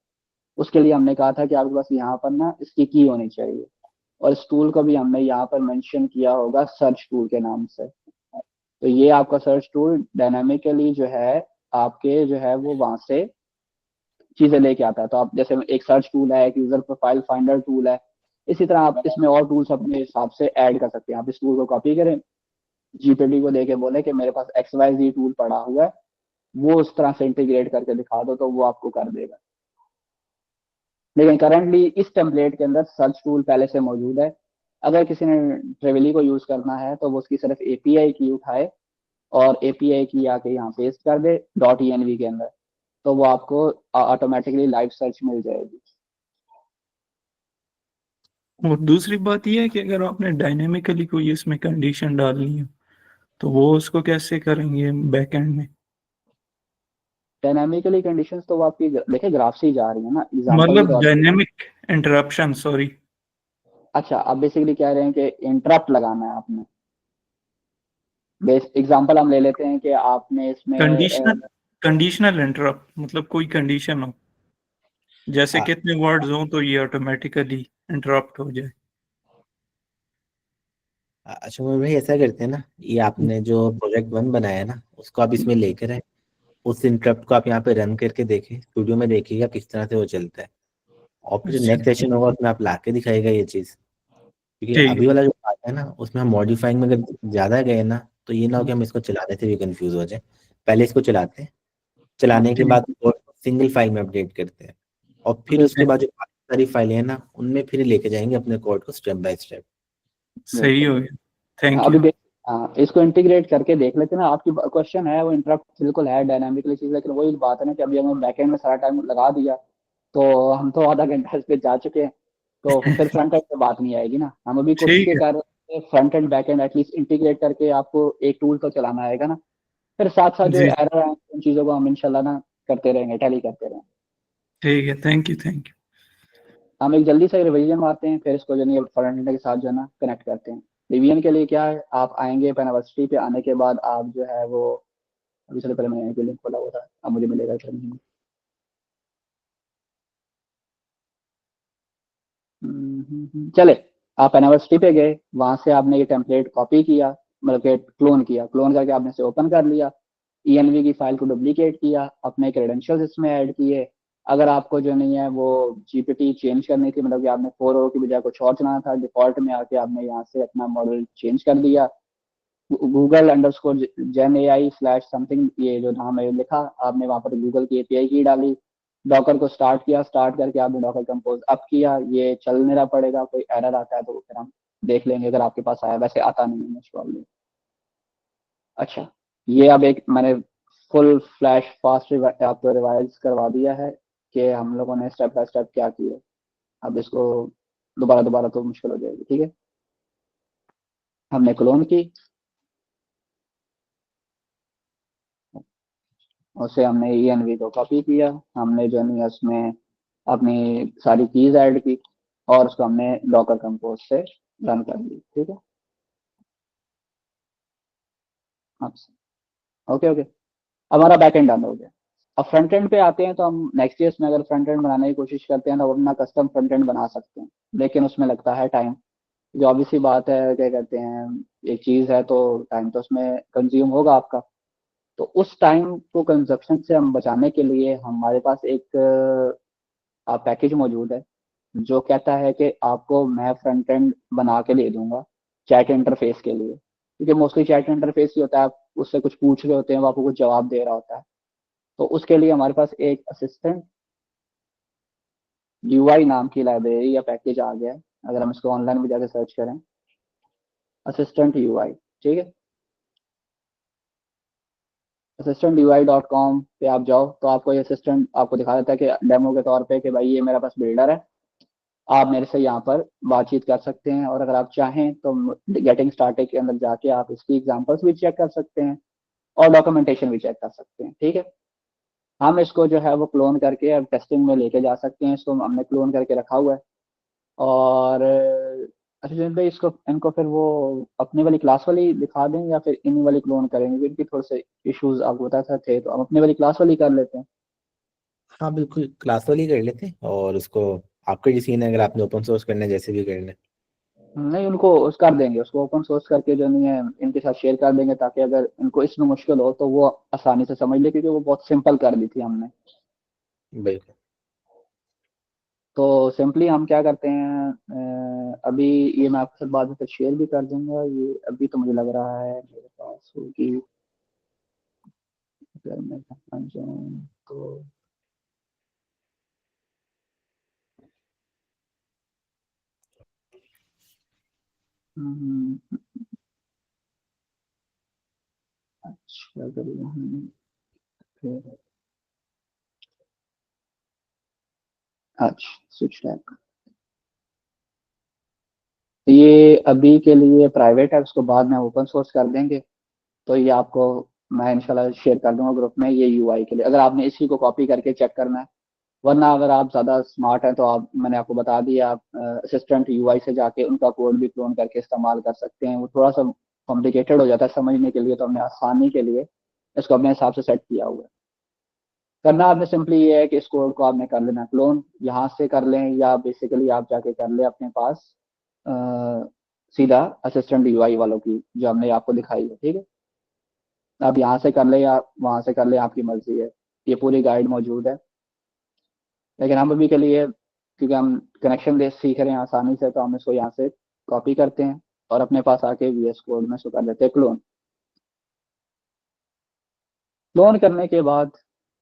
उसके लिए हमने कहा था कि आपके पास यहाँ पर ना इसकी की होनी चाहिए, और इस टूल को भी हमने यहाँ पर मेंशन किया होगा सर्च टूल के नाम से। तो ये आपका सर्च टूल डायनामिकली जो है आपके जो है वो वहां से चीजें लेके आता है। तो आप जैसे एक सर्च टूल है, एक यूजर प्रोफाइल फाइंडर टूल है, इसी तरह आप इसमें और टूल्स अपने हिसाब से ऐड कर सकते हैं। आप इस टूल को कॉपी करें, जीपीटी को देके बोले कि मेरे पास XYZ टूल पड़ा हुआ है, वो उस तरह से इंटीग्रेट करके दिखा दो, तो वो आपको कर देगा। लेकिन करंटली इस टेम्पलेट के अंदर सर्च टूल पहले से मौजूद है। अगर किसी ने ट्रेवली को यूज करना है तो वो उसकी सिर्फ एपीआई की उठाए और एपीआई की आके यहाँ पेस्ट कर दे .env के अंदर, तो वो आपको ऑटोमेटिकली लाइव सर्च मिल जाएगी। और दूसरी बात यह है कि अगर आपने डायनेमिकली कोई इसमें कंडीशन डालनी है तो वो उसको कैसे करेंगे बैकएंड में? डायनामिकली कंडीशंस तो वो आपकी देखिए ग्राफ से ही जा रही है ना, एग्जांपल के मतलब तौर पे। Dynamic interruption, sorry. अच्छा, आप बेसिकली कह रहे हैं कि इंटरप्ट लगाना है आपने। बेस एग्जांपल हम ले लेते हैं कि आपने इसमें कंडीशनल इंटरप्ट मतलब कोई कंडीशन हो, जैसे आ, कितने वर्ड्स हो तो ये ऑटोमेटिकली इंटरप्ट हो जाए। अच्छा मैं भाई ऐसा करते हैं ना, ये आपने जो प्रोजेक्ट 1 बनाया है ना उसको आप इसमें लेकर आए, उस इंटरप्ट को आप यहाँ पे रन करके देखें, स्टूडियो में देखिएगा किस तरह से वो चलता है। और फिर जो अच्छा, नेक्स्ट सेशन होगा उसमें आप ला के दिखाएगा ये चीज़। क्योंकि ठीक अभी वाला जो पार्ट है ना उसमें हम मॉडिफाइंग में अगर ज़्यादा गए ना तो ये ना हो कि हम इसको चलाने से भी कंफ्यूज हो जाए। पहले इसको चलाते हैं, हाँ, चलाने के ठीक बाद सिंगल फाइल में अपडेट करते हैं, और फिर उसके बिल्कुल बाद जो बाकी सारी फाइलें हैं ना उनमें फिर लेके जाएंगे अपने कोड को स्टेप बाय स्टेप। सही बिल्कुल। हो गया, थैंक अभी यू। देख, हाँ, इसको इंटीग्रेट करके देख लेते हैं ना। आपकी क्वेश्चन है वो इंटरप्ट बिल्कुल है डायनामिकली चीज, लेकिन वही बात है ना कि अभी हमें बैकएंड में सारा टाइम लगा दिया तो हम तो आधा घंटा इस पे जा चुके हैं, तो फिर फ्रंट एंड पे बात नहीं आएगी ना। हम अभी कोशिश ठीक ये है, कर रहे हैं front end back and at least integrate करके आपको एक टूल तो चलाना आएगा ना। फिर साथ साथ जो जी, एरर आए उन चीजों को हम इंशाल्लाह ना करते रहेंगे, टैली करते रहेंगे। ठीक है, थैंक यू, थैंक यू। हम एक जल्दी से रिवीजन मारते हैं, फिर इसको जो है फ्रंट एंड के साथ जो है ना कनेक्ट करते हैं। रिवीजन के लिए क्या है, आप आएंगे पेनावर्सिटी पे, आने के बाद आप जो है वो अभी चलो पहले मैंने लिंक खोला हुआ था, अब मुझे मिलेगा फिर नहीं। चले, आप एनिवर्सरी पे गए, वहां से आपने ये टेम्पलेट कॉपी किया, मतलब कि क्लोन किया, क्लोन करके आपने इसे ओपन कर लिया, ENV की फाइल को डुप्लीकेट किया, अपने क्रेडेंशियल्स इसमें ऐड किए। अगर आपको जो नहीं है वो जीपीटी चेंज करनी थी, मतलब कि आपने 4 की बजाय कुछ और चलाना था, डिफॉल्ट में आके आपने यहाँ से अपना मॉडल चेंज कर दिया। Google_Gen AI/something, ये जो नाम है लिखा आपने, वहां पर गूगल की API की डाली, डॉकर को स्टार्ट किया, स्टार्ट करके आपने डॉकर कंपोज अप किया। ये चलने ना पड़ेगा, कोई एरर आता है तो फिर हम देख लेंगे, अगर आपके पास आया, वैसे आता नहीं है मोस्ट प्रॉब्लम। अच्छा, ये अब एक मैंने फुल फ्लैश फास्ट आपको रिवाइज करवा दिया है कि हम लोगों ने स्टेप बाय स्टेप क्या किया। अब इसको दोबारा दोबारा तो मुश्किल हो जाएगी, ठीक है। हमने क्लोन की, उसे हमने ENV को कॉपी किया, हमने जो नहीं उसमें अपनी सारी कीज ऐड की, और उसको हमने डॉकर कंपोज से रन कर दी, ठीक है। ओके ओके, हमारा बैक एंड डन हो गया। अब फ्रंट एंड पे आते हैं, तो हम नेक्स्ट ईयर में अगर फ्रंट एंड बनाने की कोशिश करते हैं तो अपना कस्टम फ्रंट एंड बना सकते हैं, लेकिन उसमें लगता है टाइम। जो ऑब्वियस सी बात है, क्या कहते हैं, एक चीज है तो टाइम तो उसमें कंज्यूम होगा आपका। तो उस टाइम को कंजप्शन से हम बचाने के लिए हमारे पास एक पैकेज मौजूद है जो कहता है कि आपको मैं फ्रंट एंड बना के दे दूंगा चैट इंटरफेस के लिए, क्योंकि मोस्टली चैट इंटरफेस ही होता है, आप उससे कुछ पूछ रहे होते हैं, वो आपको कुछ जवाब दे रहा होता है। तो उसके लिए हमारे पास एक असिस्टेंट UI नाम की लाइब्रेरी या पैकेज आ गया है। अगर हम इसको ऑनलाइन भी जाकर सर्च करें, असिस्टेंट UI, ठीक है, assistantui.com पे आप जाओ तो आपको ये असिस्टेंट आपको दिखा देता है कि डेमो के तौर पे कि भाई ये मेरा पास बिल्डर है, आप मेरे से यहाँ पर बातचीत कर सकते हैं, और अगर आप चाहें तो गेटिंग स्टार्टेड के अंदर जाके आप इसकी एग्जांपल्स भी चेक कर सकते हैं और डॉक्यूमेंटेशन भी चेक कर सकते हैं, ठीक है। हम इसको जो है वो क्लोन करके अब टेस्टिंग में लेके जा सकते हैं, इसको हमने क्लोन करके रखा हुआ है। और अच्छा जैन भाई, इसको इनको फिर वो अपनी वाली क्लास वाली दिखा दें या फिर इन वाली क्लोन करेंगे, क्योंकि थोड़े से इश्यूज आपको बता थे, तो हम अपनी वाली क्लास वाली कर लेते हैं। हाँ बिल्कुल, क्लास वाली कर लेते हैं, और उसको आपका जो सीन है अगर आपने ओपन सोर्स करना है जैसे भी करना है। नहीं, उनको उस कर देंगे, उसको ओपन सोर्स करके जो नहीं है इनके साथ शेयर कर देंगे, ताकि अगर इनको इसमें मुश्किल हो तो वो आसानी से समझ ले, क्योंकि वो बहुत सिंपल कर दी थी हमने। बिल्कुल। तो सिंपली हम क्या करते हैं, अभी ये मैं आपके साथ बाद में फिर शेयर भी कर दूंगा, ये अभी तो मुझे लग रहा है मेरे पास होगी, अगर मैं कहाँ जाऊँ तो हम्म, अच्छा अगर यहाँ फिर अच्छा स्विच टैग, ये अभी के लिए प्राइवेट है, उसको बाद में ओपन सोर्स कर देंगे। तो ये आपको मैं इंशाल्लाह शेयर कर दूंगा ग्रुप में, ये यूआई के लिए, अगर आपने इसी को कॉपी करके चेक करना है। वरना अगर आप ज़्यादा स्मार्ट हैं तो आप, मैंने आपको बता दिया, आप असिस्टेंट यूआई से जाके उनका कोड भी क्लोन करके इस्तेमाल कर सकते हैं। वो थोड़ा सा कॉम्प्लिकेटेड हो जाता है समझने के लिए, तो हमने आसानी के लिए इसको अपने हिसाब से सेट किया हुआ है। करना आपने सिंपली ये है कि इस कोड को आपने कर लेना क्लोन, यहाँ से कर लें या बेसिकली आप जाके कर लें अपने पास सीधा असिस्टेंट यूआई वालों की जो हमने आपको दिखाई है। ठीक है, आप यहाँ से कर लें या वहाँ से कर लें, आपकी मर्जी है। ये पूरी गाइड मौजूद है। लेकिन हम अभी के लिए, क्योंकि हम कनेक्शन दे सीख रहे हैं आसानी से, तो हम इसको यहाँ से कॉपी करते हैं और अपने पास आके वीएस कोड में इसको कर लेते हैं क्लोन। क्लोन करने के बाद,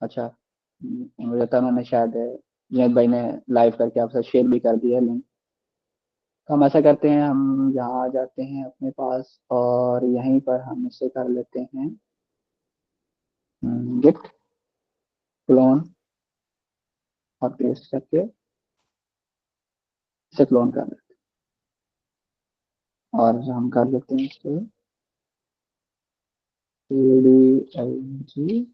अच्छा मुझे लगता है उन्होंने शायद जुनैद भाई ने लाइव करके आपसे शेयर भी कर दिया लिंक। तो हम ऐसा करते हैं, हम यहाँ आ जाते हैं अपने पास और यहीं पर हम इसे कर लेते हैं गिट क्लोन और पेस्ट करके इसे क्लोन कर लेते हैं और हम कर लेते हैं इसको cdlg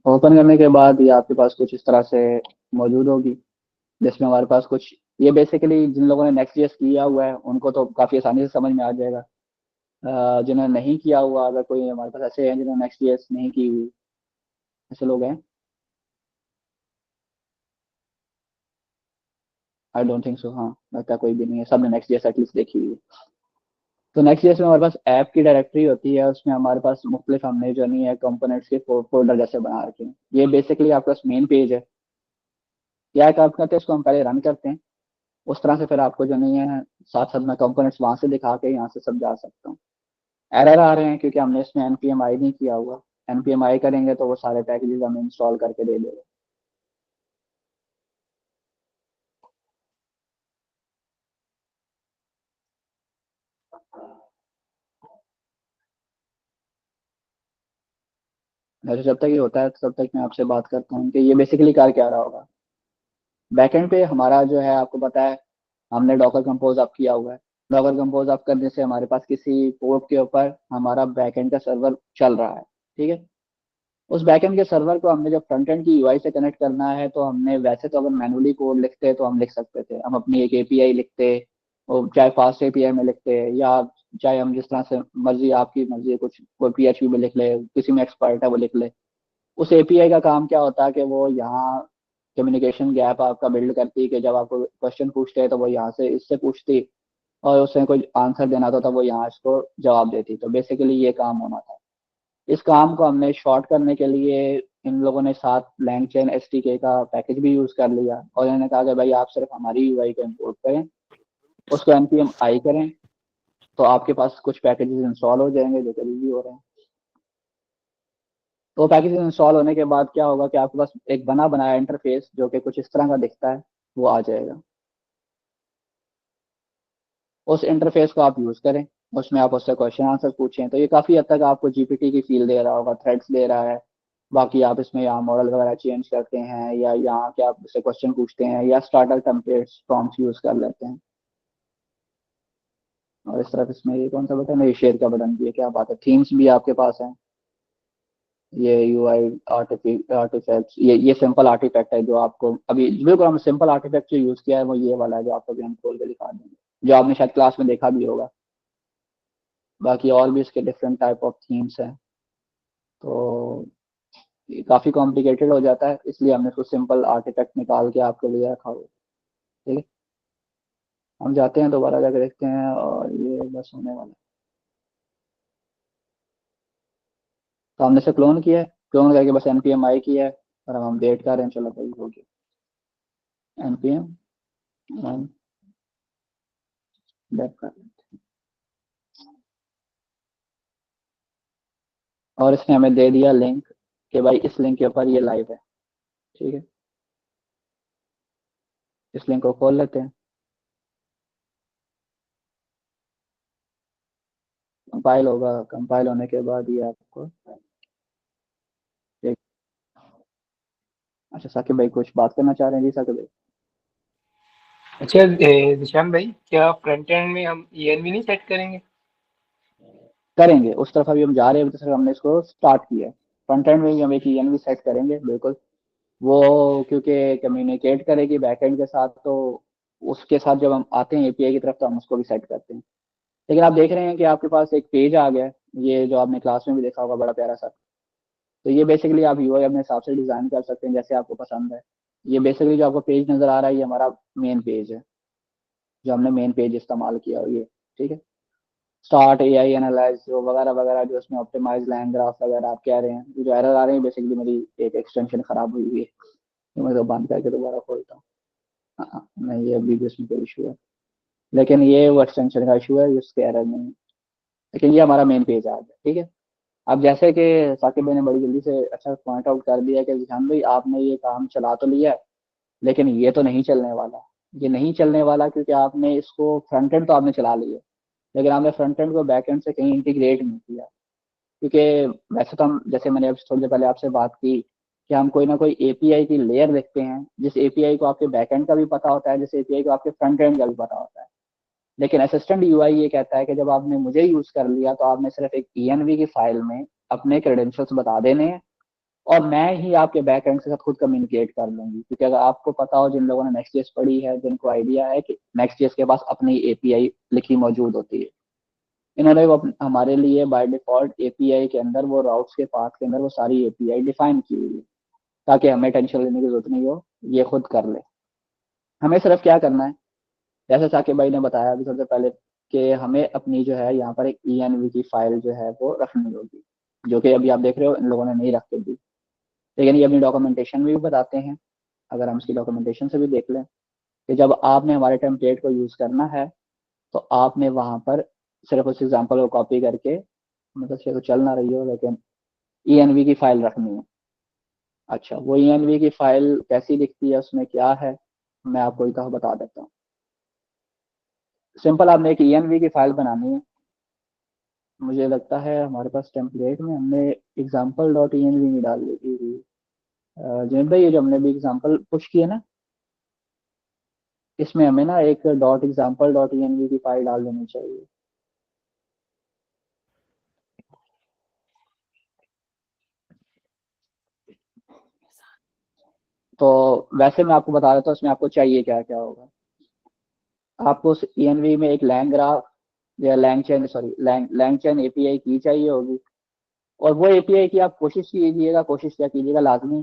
ओपन करने के बाद ये आपके पास कुछ इस तरह से मौजूद होगी, जिसमें हमारे पास कुछ, ये बेसिकली जिन लोगों ने नेक्स्ट जेएस किया हुआ है उनको तो काफ़ी आसानी से समझ में आ जाएगा। जिन्होंने नहीं किया हुआ, अगर कोई हमारे पास ऐसे हैं जिन्होंने नेक्स्ट जेएस नहीं की हुई, ऐसे लोग हैं? I don't think so. हाँ, लगता है कोई भी नहीं है, सबने नेक्स्ट जेएस एटलीस्ट देखी हुई है। तो नेक्स्ट जेएस में हमारे पास ऐप की डायरेक्टरी होती है, उसमें हमारे पास मुख्तलिफ, हमने जो नहीं है कंपोनेंट्स के फोल्डर जैसे बना रखे हैं। ये बेसिकली आपका मेन पेज है। क्या काम करते हैं, इसको हम पहले रन करते हैं, उस तरह से फिर आपको जो नहीं है साथ साथ मैं कंपोनेंट्स वहां से दिखा के यहाँ से सब जा सकता हूँ। एरर आ रहे हैं क्योंकि हमने इसमें npm-i नहीं किया हुआ। npm-i करेंगे तो वो सारे पैकेजेस हमें इंस्टॉल करके दे देगा। वैसे जब तक ये होता है तब तक मैं आपसे बात करता हूँ कि ये बेसिकली कर क्या रहा होगा। बैकएंड पे हमारा जो है, आपको पता है हमने डॉकर कंपोज अप किया हुआ है। डॉकर कंपोज अप करने से हमारे पास किसी पोर्ट के ऊपर हमारा बैकएंड का सर्वर चल रहा है। ठीक है, उस बैकएंड के सर्वर को हमने जब फ्रंट एंड की यूआई से कनेक्ट करना है, तो हमने वैसे तो अगर मैनुअली कोड लिखते तो हम लिख सकते थे, हम अपनी एक एपीआई लिखते, और चाहे फास्ट एपीआई में लिखते या चाहे हम जिस तरह से मर्जी, आपकी मर्जी, कुछ कोई पीएचपी में लिख ले, किसी में एक्सपर्ट है वो लिख ले। उस एपीआई का काम क्या होता है कि वो यहाँ कम्युनिकेशन गैप आपका बिल्ड करती है कि जब आपको क्वेश्चन पूछते हैं तो वो यहाँ से इससे पूछती, और उससे कोई आंसर देना था तो वो यहाँ इसको जवाब देती। तो बेसिकली ये काम होना था। इस काम को हमने शॉर्ट करने के लिए इन लोगों ने साथ LangChain SDK का पैकेज भी यूज कर लिया, और इन्होंने कहा कि भाई आप सिर्फ हमारी यूआई को इंपोर्ट करें, उसको npm-i करें, तो आपके पास कुछ पैकेजेस इंस्टॉल हो जाएंगे जो कभी भी हो रहे हैं। तो पैकेज इंस्टॉल होने के बाद क्या होगा कि आपके पास एक बना बनाया इंटरफेस जो कि कुछ इस तरह का दिखता है वो आ जाएगा। उस इंटरफेस को आप यूज करें, उसमें आप उससे क्वेश्चन आंसर पूछें। तो ये काफ़ी हद तक आपको जीपीटी की फील दे रहा होगा, थ्रेड्स दे रहा है। बाकी आप इसमें यहाँ मॉडल वगैरह चेंज करते हैं, या यहाँ के आप उससे क्वेश्चन पूछते हैं, या स्टार्टर टेम्पलेट्स प्रॉम्प्ट्स यूज कर लेते हैं। और इस तरफ इसमें ये कौन सा बटन है, ये शेयर का बटन भी है, क्या बात है। थीम्स भी आपके पास है, ये यूआई आर्टिफैक्ट्स, ये सिंपल आर्टिफैक्ट है जो आपको अभी बिल्कुल हम सिंपल आर्टिफैक्ट जो यूज किया है वो ये वाला है, जो आपको अभी हम खोल के दिखा देंगे, जो आपने शायद क्लास में देखा भी होगा। बाकी और भी इसके डिफरेंट टाइप ऑफ थीम्स हैं, तो ये काफ़ी कॉम्प्लिकेटेड हो जाता है, इसलिए हमने इसको सिंपल आर्किटेक्ट निकाल के आपके लिए रखा हुआ है। ठीक है, हम जाते हैं दोबारा जाकर देखते हैं, और ये बस होने वाला है। तो हमने इसे क्लोन किया है, क्लोन करके बस npm-i किया है, और अब हम वेट कर रहे हैं। चलो भाई हो गया, npm बैक कर लेते हैं। और इसने हमें दे दिया लिंक कि भाई इस लिंक के ऊपर ये लाइव है। ठीक है, इस लिंक को खोल लेते हैं। कंपाइल होगा, कंपाइल होने के बाद ये आपको अच्छा साकिब भाई कुछ बात करना चाह रहे हैं? जी साकिब भाई। अच्छा निशान भाई, क्या फ्रंट एंड में हम ENV नहीं सेट करेंगे? करेंगे, उस तरफ अभी हम जा रहे हैं, तो हमने इसको स्टार्ट किया है। फ्रंट एंड में भी हम एक ENV सेट करेंगे बिल्कुल। वो क्योंकि कम्युनिकेट करेगी बैकएंड के साथ, तो उसके साथ जब हम आते हैं एपीआई की तरफ तो हम उसको भी सेट करते हैं। लेकिन आप देख रहे हैं कि आपके पास एक पेज आ गया है, ये जो आपने क्लास में भी देखा होगा, बड़ा प्यारा सा। तो ये बेसिकली आप यूआई अपने हिसाब से डिजाइन कर सकते हैं जैसे आपको पसंद है। ये बेसिकली जो आपको पेज नजर आ रहा है ये हमारा मेन पेज है, जो हमने मेन पेज इस्तेमाल किया हुआ ये। ठीक है। स्टार्ट एआई एनालाइज जो वगैरह वगैरह जो उसमें ऑप्टिमाइज लाइन ग्राफ वगैरह आप कह रहे हैं, ये जो एरर आ रहे हैं बेसिकली मेरी एक एक्सटेंशन खराब हुई हुई है, तो मैं तो बंद करके दोबारा खोलता हूँ। हाँ नहीं, ये अभी भी इसमें कोई इशू है, लेकिन ये वो एक्सटेंशन का इशू है, उसके एरर नहीं है। लेकिन ये हमारा मेन पेज आ गया। ठीक है। अब जैसे कि साकिब भाई ने बड़ी जल्दी से अच्छा पॉइंट आउट कर दिया कि जिशान भाई आपने ये काम चला तो लिया है, लेकिन ये तो नहीं चलने वाला। ये नहीं चलने वाला क्योंकि आपने इसको फ्रंट एंड तो आपने चला लिया, लेकिन आपने फ्रंट एंड को बैक एंड से कहीं इंटीग्रेट नहीं किया। क्योंकि वैसे तो हम, जैसे मैंने अब थोड़ी देर पहले आपसे बात की कि हम कोई ना कोई एपीआई की लेयर देखते हैं, जिस एपीआई को आपके बैक एंड का भी पता होता है, जिस एपीआई को आपके फ्रंट एंड का भी पता होता है। लेकिन असिस्टेंट यूआई ये कहता है कि जब आपने मुझे यूज कर लिया तो आपने सिर्फ एक ENV की फाइल में अपने क्रेडेंशियल्स बता देने हैं, और मैं ही आपके बैक एंड के साथ खुद कम्युनिकेट कर लूंगी। क्योंकि अगर आपको पता हो, जिन लोगों ने नेक्स्ट पढ़ी है, जिनको आइडिया है कि नेक्स्ट के पास अपनी एपीआई लिखी मौजूद होती है, इन्होंने वो हमारे लिए बाय डिफॉल्ट एपीआई के अंदर वो राउट्स के पाथ के अंदर वो सारी एपीआई डिफाइन की हुई है, ताकि हमें टेंशन लेने की जरूरत नहीं हो, ये खुद कर ले। हमें सिर्फ क्या करना है, जैसे साकिब भाई ने बताया अभी सबसे पहले, कि हमें अपनी जो है यहाँ पर एक ENV की फाइल जो है वो रखनी होगी, जो कि अभी आप देख रहे हो इन लोगों ने नहीं रख के दी। लेकिन ये अपनी डॉक्यूमेंटेशन में भी बताते हैं। अगर हम इसकी डॉक्यूमेंटेशन से भी देख लें कि जब आपने हमारे टेम्पलेट को यूज करना है, तो आपने वहां पर सिर्फ उस एग्जाम्पल को कॉपी करके, मतलब से तो चल ना रही हो, लेकिन ENV की फाइल रखनी है। अच्छा, वो ENV की फाइल कैसी दिखती है, उसमें क्या है, मैं आपको एक बता देता हूँ। सिंपल, आपने एक ENV की फाइल बनानी है। मुझे लगता है हमारे पास टेम्पलेट में हमने एग्जाम्पल डॉट ENV नहीं डाल दी थी। जैन भाई, ये जो हमने भी एग्जाम्पल पुश किया ना, इसमें हमें ना एक डॉट एग्जाम्पल डॉट ENV की फाइल डाल देनी चाहिए। तो वैसे मैं आपको बता देता हूँ इसमें आपको चाहिए क्या क्या होगा। आपको उस ENV में एक लैंग्राफ या लैंगचैन, सॉरी लैंगचैन एपीआई की चाहिए होगी। और वो एपीआई की आप कोशिश कीजिएगा, कोशिश क्या कीजिएगा लाजमी,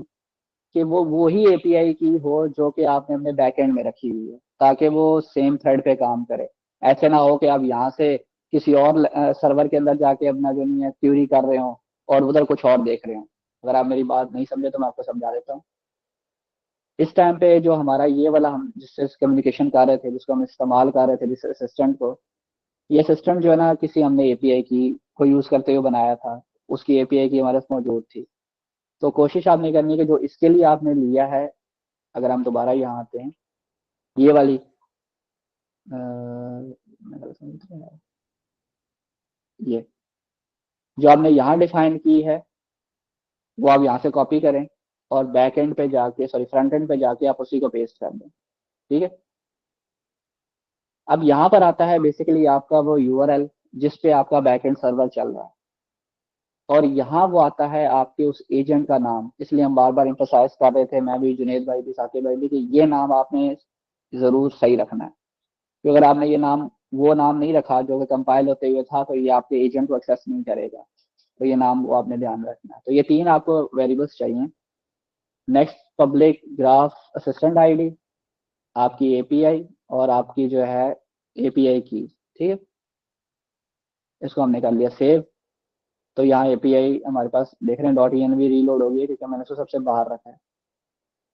कि वो ही एपीआई की हो जो कि आपने अपने बैकएंड में रखी हुई है, ताकि वो सेम थ्रेड पे काम करे। ऐसे ना हो कि आप यहाँ से किसी और सर्वर के अंदर जाके अपना जो नहीं है क्यूरी कर रहे हो और उधर कुछ और देख रहे हो। अगर आप मेरी बात नहीं समझे तो मैं आपको समझा देता हूँ। इस टाइम पे जो हमारा ये वाला, हम जिससे कम्युनिकेशन कर रहे थे, जिसको हम इस्तेमाल कर रहे थे, जिस असिस्टेंट को, ये असिस्टेंट जो है ना किसी हमने एपीआई की को यूज करते हुए बनाया था, उसकी एपीआई की हमारे पास मौजूद थी। तो कोशिश आपने करनी है कि जो इसके लिए आपने लिया है, अगर हम दोबारा यहाँ आते हैं, ये वाली ये जो आपने यहाँ डिफाइन की है, वो आप यहाँ से कॉपी करें और बैक एंड पे जाके, सॉरी फ्रंट एंड पे जाके आप उसी को पेस्ट कर दें। ठीक है। अब यहाँ पर आता है बेसिकली आपका वो यूआरएल जिस पे आपका बैक एंड सर्वर चल रहा है, और यहाँ वो आता है आपके उस एजेंट का नाम। इसलिए हम बार बार इंफोसाइज कर रहे थे, मैं भी, जुनेद भाई भी, साकिब भाई भी, कि ये नाम आपने जरूर सही रखना है। क्योंकि अगर आपने ये नाम, वो नाम नहीं रखा जो कि कंपाइल होते हुए था, तो ये आपके एजेंट को एक्सेस नहीं करेगा। तो ये नाम वो आपने ध्यान रखना है। तो ये तीन आपको वेरिएबल्स चाहिए। Next, public graph assistant ID, आपकी एपीआई, और आपकी जो है एपीआई की। ठीक है। इसको हमने कर लिया सेव। तो यहाँ एपीआई हमारे पास देख रहे हैं डॉट ENV रीलोड हो गई है, क्योंकि मैंने उसको सबसे बाहर रखा है।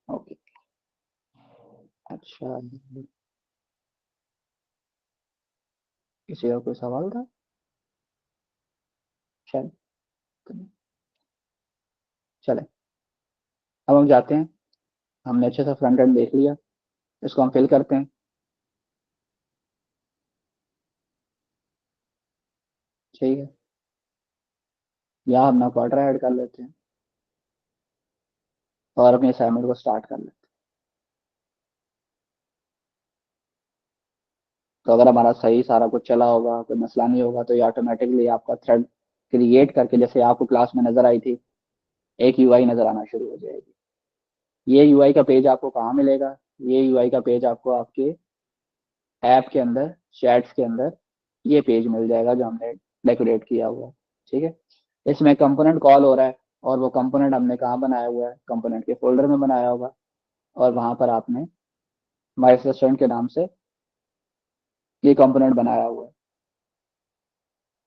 ओके। अच्छा, किसी और कोई सवाल था शायद? चले, अब हम जाते हैं। हमने अच्छे से फ्रंट एंड देख लिया, इसको हम फिल करते हैं। ठीक है। यहाँ अपना क्वार्टर ऐड कर लेते हैं। और अपनी असाइनमेंट को स्टार्ट कर लेते हैं। तो अगर हमारा सही सारा कुछ चला होगा, कोई मसला नहीं होगा, तो ये ऑटोमेटिकली आपका थ्रेड क्रिएट करके, जैसे आपको क्लास में नजर आई थी, एक यूआई नजर आना शुरू हो जाएगी। ये यूआई का पेज आपको कहाँ मिलेगा? ये यूआई का पेज आपको आपके ऐप के अंदर, चैट्स के अंदर ये पेज मिल जाएगा जो हमने डेकोरेट किया हुआ है। ठीक है, इसमें कंपोनेंट कॉल हो रहा है, और वो कंपोनेंट हमने कहाँ बनाया हुआ है? कंपोनेंट के फोल्डर में बनाया होगा, और वहां पर आपने माई असिस्टेंट के नाम से ये कंपोनेंट बनाया हुआ है।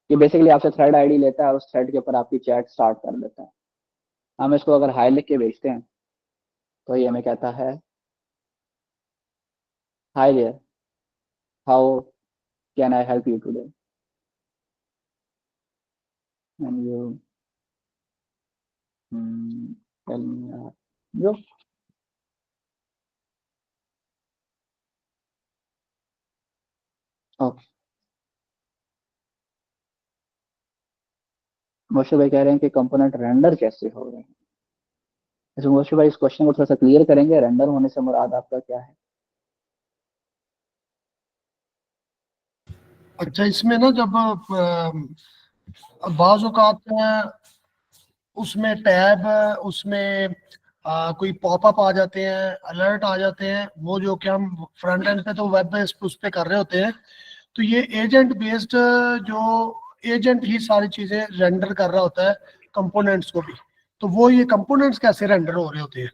ये बेसिकली आपसे थ्रेड आईडी लेता है, उस थ्रेड के ऊपर आपकी चैट स्टार्ट कर देता है। हम इसको अगर हाई लिख के भेजते हैं तो ये हमें कहता है, hi there, how can I help you today, and you tell me जो ओके। मोशे भाई कह रहे हैं कि कंपोनेंट रेंडर कैसे हो रहे हैं। जैसे मोशे भाई इस क्वेश्चन को थोड़ा सा क्लियर करेंगे, रेंडर होने से मुराद आपका क्या है? अच्छा, इसमें ना जब बाज़ औक़ात उसमें टैब, उसमें कोई पॉपअप आ जाते हैं, अलर्ट आ जाते हैं, वो जो कि हम फ्रंट एंड पे तो वेब बेस्ड उस पे कर रहे होते हैं, तो ये एजेंट बेस्ड, जो एजेंट ही सारी चीजें रेंडर कर रहा होता है कंपोनेंट्स को भी, तो वो ये कंपोनेंट्स कैसे रेंडर हो रहे होते हैं?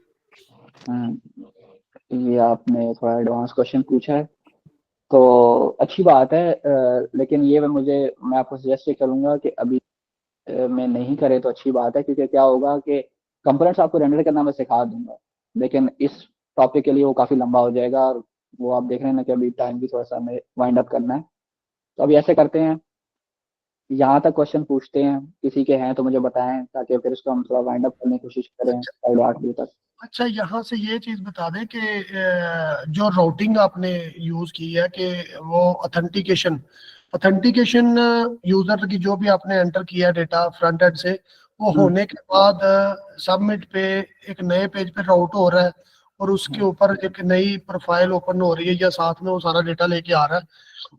ये आपने थोड़ा एडवांस क्वेश्चन पूछा है, तो अच्छी बात है, लेकिन ये मैं आपको सजेस्ट करूंगा कि अभी मैं नहीं करे तो अच्छी बात है, क्योंकि क्या होगा कि कंपोनेंट्स आपको रेंडर करना मैं सिखा दूंगा, लेकिन इस टॉपिक के लिए वो काफ़ी लंबा हो जाएगा, और वो आप देख रहे हैं ना कि अभी टाइम भी थोड़ा सा हमें वाइंड अप करना है। तो अभी ऐसे करते हैं, यहाँ तक क्वेश्चन पूछते हैं, किसी के हैं तो मुझे बताएं, ताकि फिर उसको हम थोड़ा वाइंड अप करने की कोशिश करें अच्छा, 8:30 बजे तक। अच्छा, यहाँ से ये चीज बता दें कि जो राउटिंग आपने यूज की है कि वो ऑथेंटिकेशन ऑथेंटिकेशन यूजर की जो भी आपने एंटर किया डेटा फ्रंट एंड से, वो होने के बाद सबमिट पे एक नए पेज पे राउट हो रहा है, और उसके ऊपर एक नई प्रोफाइल ओपन हो रही है, या साथ में वो सारा डेटा लेके आ रहा है,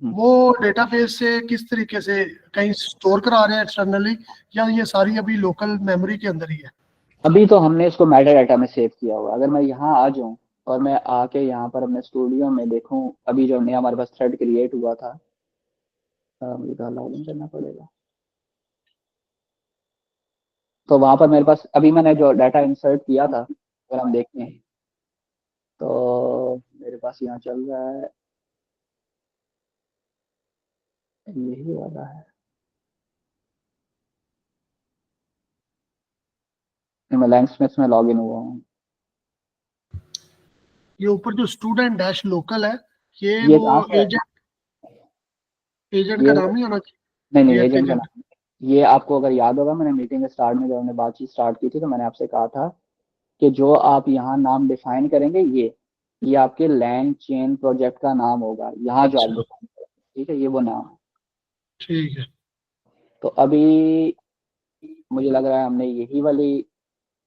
वो डेटाबेस से किस तरीके से कहीं स्टोर करा रहे हैं एक्सटर्नली, या ये सारी अभी लोकल मेमोरी के अंदर ही है? अभी तो हमने इसको मेटा डाटा में सेव किया हुआ। अगर मैं यहाँ आ जाऊँ और मैं आके यहाँ पर अपने स्टूडियो में देखूँ, अभी जो नया हमारे पास थ्रेड क्रिएट हुआ था, मुझे तो लॉग इन करना पड़ेगा, तो वहां पर मेरे पास अभी मैंने जो डाटा इंसर्ट किया था, अगर हम देखें तो मेरे पास यहाँ चल रहा है, यही वाला है। मैं लैंग्समिथ में लॉग इन हुआ हूँ। ये ऊपर जो स्टूडेंट डैश लोकल है, ये ये वो कहाँ से है? एजेंट का ये नाम ही होना नहीं नहीं, चाहिए, एफ एजेंट का एजेंट। नाम। ये आपको अगर याद होगा, मैंने मीटिंग के स्टार्ट में जब हमने बातचीत स्टार्ट की थी, तो मैंने आपसे कहा था कि जो आप यहाँ नाम डिफाइन करेंगे, ये आपके लैंग चेन प्रोजेक्ट का नाम होगा, यहाँ जो आप अच्छा, डिफाइन करेंगे, ठीक है, ये वो नाम है। ठीक है। तो अभी मुझे लग रहा है हमने यही वाली,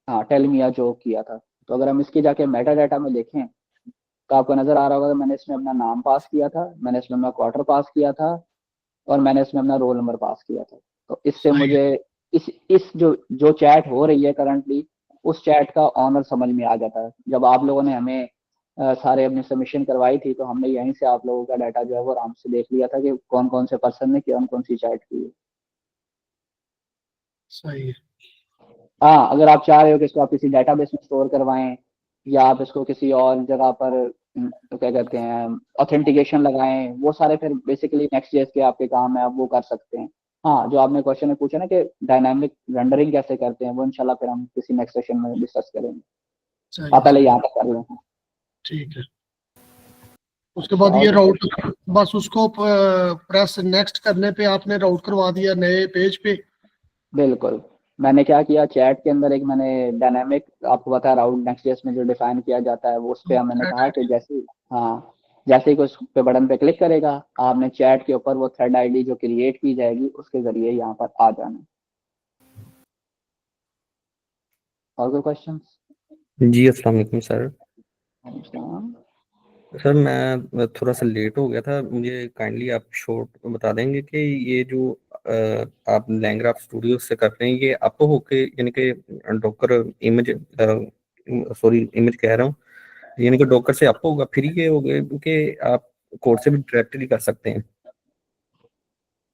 हाँ, टेल मी जो किया था। तो अगर हम इसके जाके मेटा डाटा में देखें, तो आपको नजर आ रहा होगा कि मैंने इसमें अपना नाम पास किया था, मैंने इसमें अपना क्वार्टर पास किया था, और मैंने इसमें अपना रोल नंबर पास किया था। तो इससे सही है। मुझे इस जो चैट हो रही है करंटली, उस चैट का ऑनर समझ में आ जाता है। जब आप लोगों ने हमें सारे अपनी सबमिशन करवाई थी, तो हमने यहीं से आप लोगों का डाटा जो है वो आराम से देख लिया था कि कौन कौन से पर्सन ने कौन कौन सी चैट की है। सही है। हाँ, अगर आप चाह रहे हो कि इसको आप किसी डेटाबेस में स्टोर करवाएं, या आप इसको किसी और जगह पर तो क्या कहते हैं, ऑथेंटिकेशन लगाएं, वो सारे फिर बेसिकली नेक्स्ट जेएस के आपके काम है, आप वो कर सकते हैं। हाँ, जो आपने क्वेश्चन में पूछा ना कि डायनामिक रेंडरिंग कैसे करते हैं, वो इंशाल्लाह फिर हम किसी नेक्स्ट सेशन में डिस्कस करेंगे। सही आप है। पहले सही है। यहाँ तक कर लें। ठीक है। उसके अच्छा, बाद और ये कोई राउट, question? बस उसको प्रेस नेक्स्ट करने पे आपने राउट करवा दिया नए पेज पे। बिल्कुल, मैंने क्या किया, चैट के अंदर एक मैंने डायनामिक, आपको पता है राउट नेक्स्ट जेएस में जो डिफाइन किया जाता है, वो उस पर मैंने थ्रेड कहा कि आईडी। हाँ, जैसे ही कोई उस पे बटन पे क्लिक करेगा, आपने चैट के ऊपर वो थ्रेड आईडी जो क्रिएट की जाएगी, उसके जरिए यहाँ पर आ जाना। और कोई क्वेश्चन? जी अस्सलाम वालेकुम सर। अस्सलाम। सर मैं थोड़ा सा लेट हो गया था, मुझे काइंडली आप शॉर्ट बता देंगे कि ये जो आप लैंग्राफ स्टूडियो से कर रहे हैं ये आपको होके यानी कि डॉकर इमेज सॉरी इमेज कह रहा हूँ, यानी कि डॉकर से आपको होगा फिर ये हो गया कि आप कोड से भी डायरेक्टली कर सकते हैं।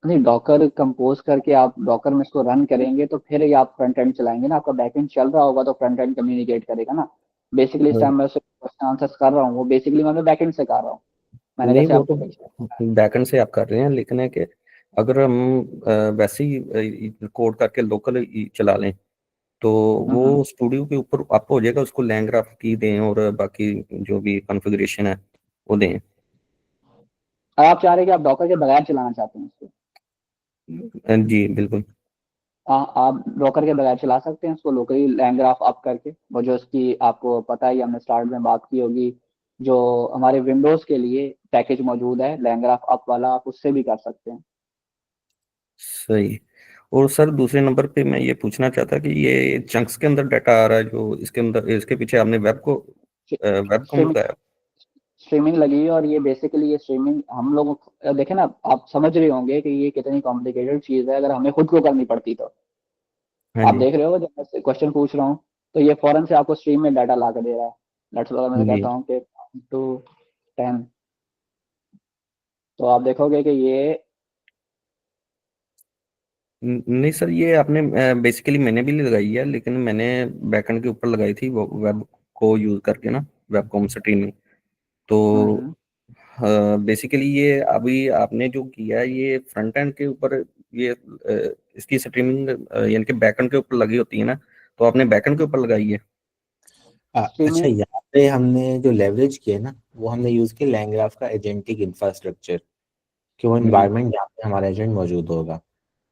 नहीं, डॉकर कंपोज करके आप डॉकर में इसको रन करेंगे तो फिर ये आप फ्रंट एंड चलाएंगे ना, आपका बैक एंड चल रहा होगा तो फ्रंट एंड कम्युनिकेट करेगा ना। बेसिकली इस टाइम मैं क्वेश्चन आंसर कर रहा हूँ, वो बेसिकली मैं बैक एंड से कर रहा हूँ। मैंने नहीं जैसे वो आपको तो बैकएंड से आप कर रहे हैं, लेकिन है कि अगर हम वैसे ही कोड करके लोकल चला लें तो वो स्टूडियो के ऊपर आपको हो जाएगा, उसको लैंग्राफ की दें और बाकी जो भी कॉन्फ़िगरेशन है वो दें। आप चाह रहे हैं कि आप डॉकर के बगैर चलाना चाहते हैं इसको? जी बिल्कुल। हाँ, आप डॉकर के बगैर चला सकते हैं इसको लोकली लैंग्राफ अप करके। वो जो इसकी आपको पता है, हमने स्टार्ट में बात की होगी, जो हमारे विंडोज के लिए पैकेज मौजूद है लैंग्राफ अप वाला, आप उससे भी कर सकते हैं। सही। और सर दूसरे नंबर पे मैं ये पूछना चाहता कि ये चंक्स के अंदर डाटा आ रहा है जो इसके अंदर, इसके पीछे आपने वेब को स्ट्रीमिंग बताया। स्ट्रीमिंग लगी है, और ये बेसिकली ये स्ट्रीमिंग हम लोग देखें ना, आप समझ रहे होंगे कि ये कितनी कॉम्प्लिकेटेड चीज़ है अगर हमें खुद को करनी पड़ती तो। हाँ आप जी। देख रहे हो जब मैं क्वेश्चन पूछ रहा हूँ तो ये फौरन से आपको स्ट्रीम में डाटा ला के दे रहा है। लेट्स सपोज मैं जी कहता हूँ कि 1 to 10, तो आप देखोगे कि ये नहीं सर, ये आपने बेसिकली मैंने भी लगाई है, लेकिन मैंने बैकएंड के ऊपर लगाई थी वो वेब को यूज करके ना, वेब कॉम स्ट्रीमिंग। तो हम्म, बेसिकली ये अभी आपने जो किया है ये फ्रंट एंड के ऊपर, ये इसकी स्ट्रीमिंग यानी कि बैकएंड के ऊपर लगी होती है ना, तो आपने बैकएंड के ऊपर लगाई है। अच्छा, स्ट्रीमिंग यहाँ पे हमने जो लेवरेज किया ना, वो हमने यूज किया लैंग्राफ का एजेंटिक इंफ्रास्ट्रक्चर, कि वो जी। इन्वायरमेंट जहाँ पे हमारा एजेंट मौजूद होगा।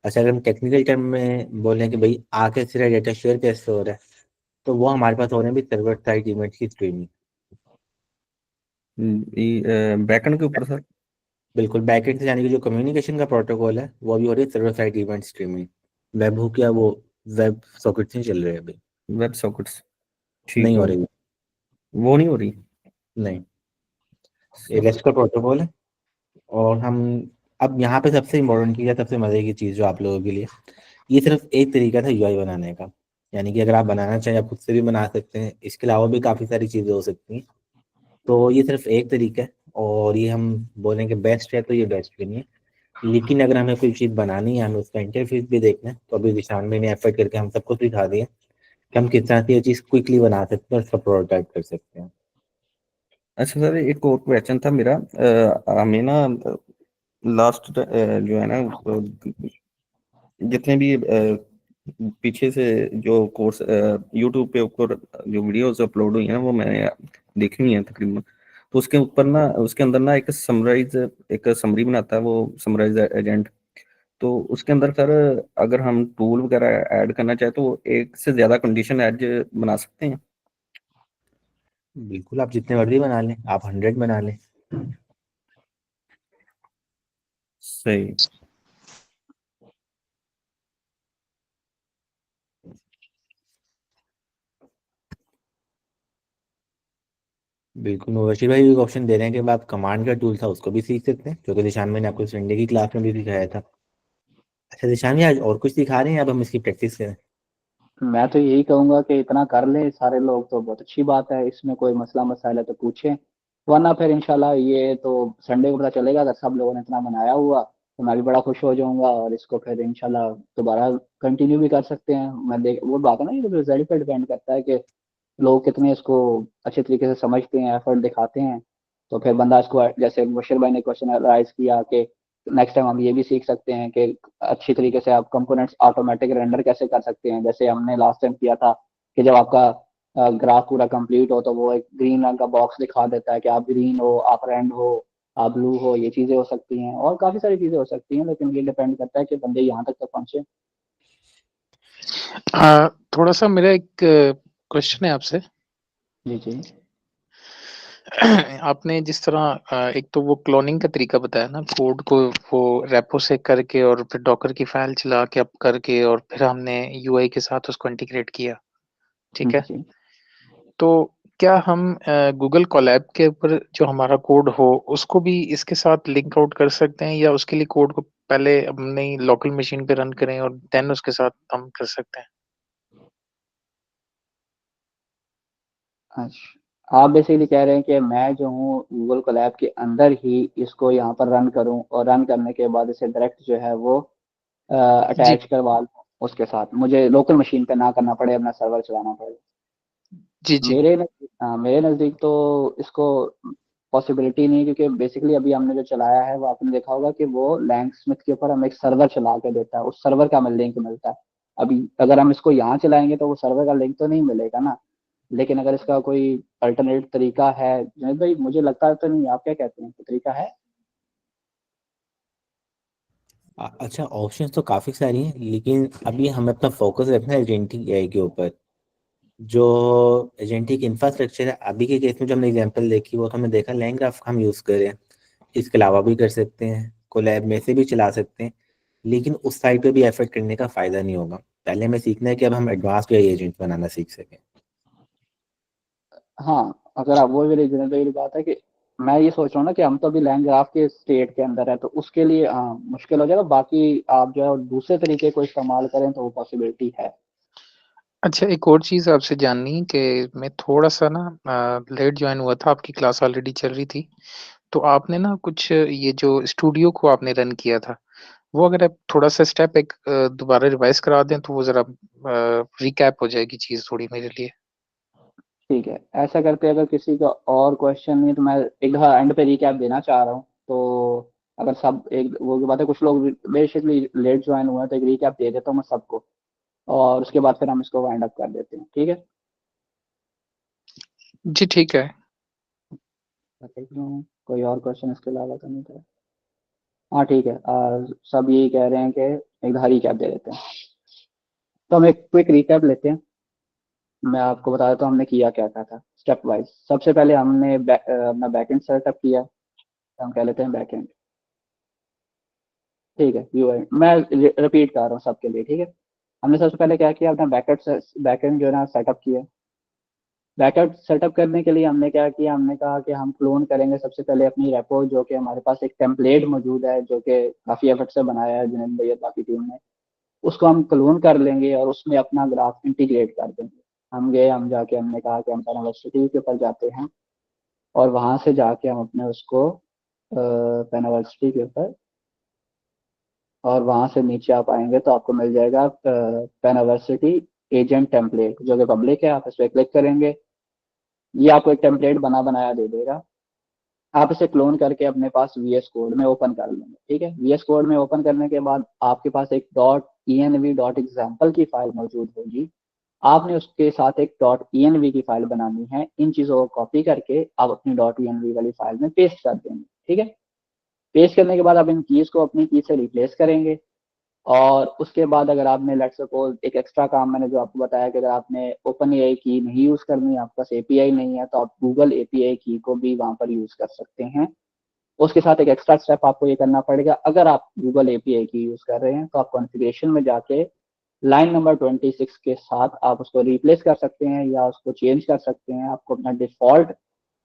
अच्छा, अगर हम टेक्निकल टर्म में बोलें कि भाई आके सिरा डेटा शेयर कैसे हो रहा है, तो वो हमारे पास हो रहे हैं भी सर्वर साइड इवेंट की स्ट्रीमिंग। बैकएंड के ऊपर सर। बिल्कुल, बैकएंड से, यानी कि जो कम्युनिकेशन का प्रोटोकॉल है वो अभी हो रही है server side event streaming. Web hook या वो वेब सॉकेट नहीं चल रहे हैं अभी। Web sockets. ठीक नहीं हो है। रही। वो नहीं हो रही। नहीं, ये रेस्ट का प्रोटोकॉल है। और हम अब यहाँ पे सबसे इम्पोर्टेंट चीज़ है, सबसे मजे की चीज़ जो आप लोगों के लिए, ये सिर्फ एक तरीका था यूआई बनाने का। यानी कि अगर आप बनाना चाहें आप खुद से भी बना सकते हैं, इसके अलावा भी काफ़ी सारी चीज़ें हो सकती हैं। तो ये सिर्फ एक तरीका है, और ये हम बोलें कि बेस्ट है तो ये बेस्ट भी नहीं है। लेकिन अगर हमें कोई चीज़ बनानी है, हमें उसका इंटरफेस भी देखना है, तो अभी विशाल ने एफर्ट करके हम सबको सिखा दिया कि हम किस तरह से ये चीज़ क्विकली बना सकते हैं और उसका प्रोटोटाइप कर सकते हैं। अच्छा सर, एक और क्वेश्चन था मेरा। हमें ना लास्ट जो है ना जितने भी पीछे से जो कोर्स यूट्यूब पे ऊपर जो वीडियोस अपलोड हुई हैं ना वो मैंने देखी हुई है तकरीबन। तो उसके ऊपर ना, उसके अंदर ना एक समरी बनाता है वो समराइज एजेंट। तो उसके अंदर सर अगर हम टूल वगैरह ऐड करना चाहे तो एक से ज्यादा कंडीशन ऐड बना सकते हैं। बिल्कुल, आप जितने मर्जी बना लें, आप 100 बना लें। सही। बिल्कुल, मुबशीर भाई भी ऑप्शन दे रहे हैं कि आप कमांड का टूल था उसको भी सीख सकते हैं, जो कि निशान मैंने आपको संडे की क्लास में भी दिखाया था। अच्छा निशान जी, आज और कुछ सिखा रहे हैं, अब हम इसकी प्रैक्टिस करें। मैं तो यही कहूंगा कि इतना कर ले सारे लोग तो बहुत अच्छी बात है, इसमें कोई मसला मसाइल है तो पूछें, वरना फिर इंशाल्लाह ये तो संडे को पता चलेगा। अगर सब लोगों ने इतना बनाया हुआ तो मैं भी बड़ा खुश हो जाऊंगा, और इसको फिर इंशाल्लाह दोबारा कंटिन्यू भी कर सकते हैं। मैं देख, वो बात है ना, ये रिजल्ट पे डिपेंड करता है कि लोग कितने इसको अच्छे तरीके से समझते हैं, एफर्ट दिखाते हैं। तो फिर बंदा इसको, जैसे मुबशिर भाई ने क्वेश्चन राइज किया कि नेक्स्ट टाइम हम ये भी सीख सकते हैं कि अच्छी तरीके से आप कंपोनेंट्स ऑटोमेटिक रेंडर कैसे कर सकते हैं, जैसे हमने लास्ट टाइम किया था कि जब आपका ग्राफ पूरा कंप्लीट हो तो वो एक ग्रीन रंग का बॉक्स दिखा देता है कि आप ग्रीन हो, आप रेड हो, आप ब्लू हो। ये चीजें हो सकती हैं और काफी सारी चीजें हो सकती हैं, लेकिन ये डिपेंड करता है कि बंदे यहाँ तक तो पहुंचे। थोड़ा सा मेरा एक क्वेश्चन है आपसे। जी जी। आपने जिस तरह एक तो वो क्लोनिंग का तरीका बताया ना, कोड को वो रेपो से करके और फिर डॉकर की फाइल चला के अप करके और फिर हमने यूआई के साथ उसको इंटीग्रेट किया, ठीक है। जी तो क्या हम गूगल कोलैब के ऊपर जो हमारा कोड हो उसको भी इसके साथ लिंक आउट कर सकते हैं, या उसके लिए कोड को पहले अपनी लोकल मशीन पे रन करें और देन उसके साथ हम कर सकते हैं? अच्छा, आप बेसिकली कह रहे हैं कि मैं जो हूँ गूगल कोलैब के अंदर ही इसको यहाँ पर रन करूँ और रन करने के बाद इसे डायरेक्ट जो है वो जी। अटैच करवा लूँ उसके साथ, मुझे लोकल मशीन पे ना करना पड़े, अपना सर्वर चलाना पड़े। जी, जी। मेरे नज़दीक तो इसको पॉसिबिलिटी नहीं है, क्योंकि बेसिकली अभी हमने जो चलाया है वो आपने देखा होगा कि वो लैंगस्मिथ के ऊपर हमें एक सर्वर चला के देता है, उस सर्वर का हमें लिंक मिलता है। अभी अगर हम इसको यहाँ चलाएँगे तो वो सर्वर का लिंक तो नहीं मिलेगा ना, लेकिन अगर इसका कोई अल्टरनेट तरीका है, जुनैद भाई मुझे लगता है तो नहीं, आप क्या कहते हैं, कोई तरीका है? अच्छा, ऑप्शंस तो काफ़ी सारी हैं, लेकिन अभी हमें अपना फोकस रखना है एजेंटिक एआई के ऊपर। जो एजेंटिक इंफ्रास्ट्रक्चर है अभी के केस में जो हमने एग्जांपल देखी वो तो हमने देखा लैंग्राफ हम यूज़ करें, इसके अलावा भी कर सकते हैं, कोलैब में से भी चला सकते हैं, लेकिन उस साइड पे भी एफर्ट करने का फ़ायदा नहीं होगा। पहले हमें सीखना है कि अब हम एडवांस एआई एजेंट बनाना सीख सकें। हाँ, अगर आप वो मेरी जुनैद भाई वाली बात है कि मैं ये सोच रहा हूँ ना कि हम तो अभी लैंग्राफ के स्टेट के अंदर है, तो उसके लिए हाँ, मुश्किल हो जाएगा, बाकी आप जो है दूसरे तरीके को इस्तेमाल करें तो वो पॉसिबिलिटी है। अच्छा, एक और चीज़ आपसे जाननी है कि मैं थोड़ा-सा ना लेट जॉइन हुआ था, आपकी क्लास ऑलरेडी चल रही थी। तो आपने ना कुछ ये जो स्टूडियो को आपने रन किया था, वो अगर आप थोड़ा-सा स्टेप एक दोबारा रिवाइज़ करा दें तो वो ज़रा रिकैप हो जाएगी चीज़ थोड़ी मेरे लिए। ठीक है, ऐसा करते अगर किसी का और क्वेश्चन नहीं तो मैं एक दफ़ा एंड पे रिकैप देना चाह रहा हूँ। तो अगर सब एक वो की बात है, कुछ लोग बेसिकली लेट जॉइन हुए हैं, तो एक रिकैप दे देता हूँ मैं सबको, और उसके बाद फिर हम इसको वाइंड अप कर देते हैं, ठीक है? जी, ठीक है। मैं देख रहा हूँ, कोई और क्वेश्चन इसके अलावा तो नहीं था। हाँ, ठीक है, सब यही कह रहे हैं कि एक दफ़ा रिकैप दे देते हैं। तो हम एक क्विक रिकैप लेते हैं। मैं आपको बता देता हूँ हमने किया क्या-क्या था, स्टेप वाइज़। सबसे पहले हमने अपना बैकएंड सेटअप किया, हम कह लेते हैं बैकएंड, ठीक है, यूआई। मैं रिपीट कर रहा हूँ सबके लिए, ठीक है? हमने सबसे पहले क्या किया, अपना बैकएंड जो है ना सेटअप किया। बैकएंड सेटअप करने के लिए हमने क्या किया, हमने कहा कि हम क्लोन करेंगे सबसे पहले अपनी रेपो, जो कि हमारे पास एक टेम्पलेट मौजूद है, जो कि काफ़ी एफर्ट से बनाया है जुनैद भाई और बाकी टीम ने। उसको हम क्लोन कर लेंगे और उसमें अपना ग्राफ इंटीग्रेट कर देंगे। हम जाके हमने कहा कि हम पेनावर्सिटी के ऊपर जाते हैं और वहाँ से जाके हम अपने उसको पेनावर्सिटी के ऊपर, और वहाँ से नीचे आप आएँगे तो आपको मिल जाएगा पेनावर्सिटी एजेंट टेम्पलेट, जो कि पब्लिक है। आप इस पे क्लिक करेंगे, ये आपको एक टेम्पलेट बना बनाया दे देगा। आप इसे क्लोन करके अपने पास वीएस कोड में ओपन कर लेंगे, ठीक है? वीएस कोड में ओपन करने के बाद आपके पास एक .env.example की फाइल मौजूद होगी। आपने उसके साथ एक .env की फाइल बनानी है। इन चीज़ों को कॉपी करके आप अपनी .env वाली फाइल में पेस्ट कर देंगे, ठीक है? पेस्ट करने के बाद आप इन कीज़ को अपनी की से रिप्लेस करेंगे, और उसके बाद अगर आपने लेट्स सपोज़ एक एक्स्ट्रा काम मैंने जो आपको बताया कि अगर आपने ओपन एआई की नहीं यूज़ करनी है, आपके पास एपीआई नहीं है, तो आप गूगल एपीआई की को भी वहाँ पर यूज़ कर सकते हैं। उसके साथ एक एक्स्ट्रा स्टेप आपको ये करना पड़ेगा, अगर आप गूगल एपीआई की यूज़ कर रहे हैं, तो आप कॉन्फ़िगरेशन में जाके लाइन नंबर 26 के साथ आप उसको रिप्लेस कर सकते हैं या उसको चेंज कर सकते हैं। आपको अपना डिफ़ॉल्ट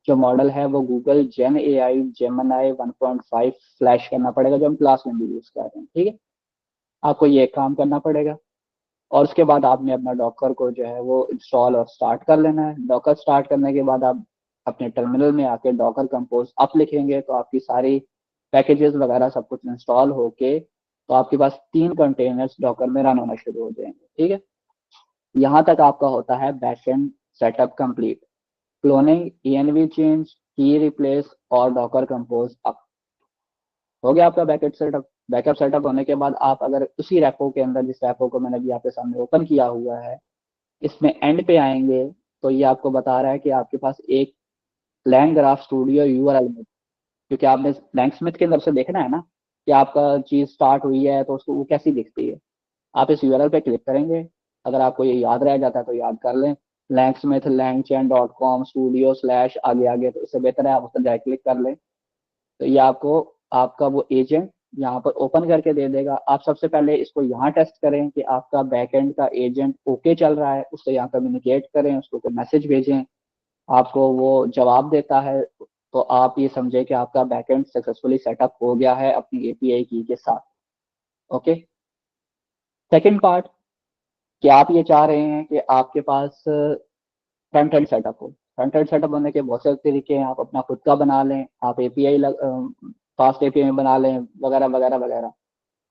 जो मॉडल है वो गूगल जेन एआई जेमिनी 1.5 फ्लैश करना पड़ेगा, जो हम क्लास में भी यूज़ कर रहे हैं, ठीक है? आपको ये काम करना पड़ेगा, और उसके बाद आपने अपना डॉकर को जो है वो इंस्टॉल और स्टार्ट कर लेना है। डॉकर स्टार्ट करने के बाद आप अपने टर्मिनल में आके डॉकर कंपोज अप लिखेंगे, तो आपकी सारी पैकेजेस वगैरह सब कुछ इंस्टॉल होके तो आपके पास 3 कंटेनर्स डॉकर में रन होना शुरू हो जाएँगे, ठीक है? यहाँ तक आपका होता है backend setup complete. Cloning, env change, की रिप्लेस और डॉकर कंपोज अप। हो गया आपका बैकएंड सेटअप। बैकअप सेटअप होने के बाद आप अगर उसी रेपो के अंदर, जिस रेपो को मैंने अभी आपके सामने ओपन किया हुआ है, इसमें एंड पे आएँगे, तो ये आपको बता रहा है कि आपके पास एक LangGraph स्टूडियो यूआरएल में, क्योंकि आपने लैंगस्मिथ के अंदर से देखना है ना कि आपका चीज़ स्टार्ट हुई है तो उसको वो कैसी दिखती है। आप इस यूआरएल पे क्लिक करेंगे, अगर आपको ये याद रह जाता है तो याद कर लें, लैंगस्मिथ langchain.com स्टूडियो स्लैश आगे आगे, तो इससे बेहतर है आप उस पर जाके क्लिक कर लें। तो ये आपको आपका वो एजेंट यहाँ पर ओपन करके दे देगा। आप सबसे पहले इसको यहाँ टेस्ट करें कि आपका बैकएंड का एजेंट ओके चल रहा है, उससे यहाँ कम्युनिकेट करें, उसको कोई मैसेज भेजें आपको वो जवाब देता है, तो आप ये समझे कि आपका बैकएंड सक्सेसफुली सेटअप हो गया है अपनी एपीआई की के साथ। ओके, सेकंड पार्ट कि आप ये चाह रहे हैं कि आपके पास फ्रंट एंड सेटअप हो। फ्रंट एंड सेटअप होने के बहुत सारे तरीके हैं, आप अपना खुद का बना लें, आप एपीआई फास्ट एपीआई बना लें, वगैरह वगैरह वगैरह।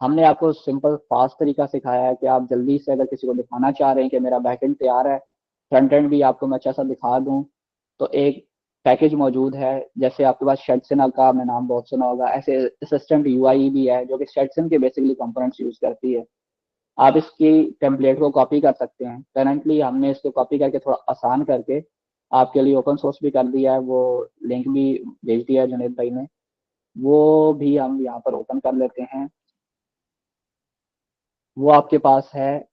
हमने आपको सिंपल फास्ट तरीका सिखाया है कि आप जल्दी से अगर किसी को दिखाना चाह रहे हैं कि मेरा बैकएंड तैयार है, फ्रंट एंड भी आपको मैं अच्छा सा दिखा दूं, तो एक पैकेज मौजूद है। जैसे आपके पास शेडसन का आपने नाम बहुत सुना होगा, ऐसे असिस्टेंट यूआई भी है जो कि शेडसन के बेसिकली कंपोनेंट्स यूज करती है। आप इसकी टेम्पलेट को कॉपी कर सकते हैं। करंटली हमने इसको कॉपी करके थोड़ा आसान करके आपके लिए ओपन सोर्स भी कर दिया है, वो लिंक भी भेज दिया है जुनेद भाई ने, वो भी हम यहाँ पर ओपन कर लेते हैं। वो आपके पास है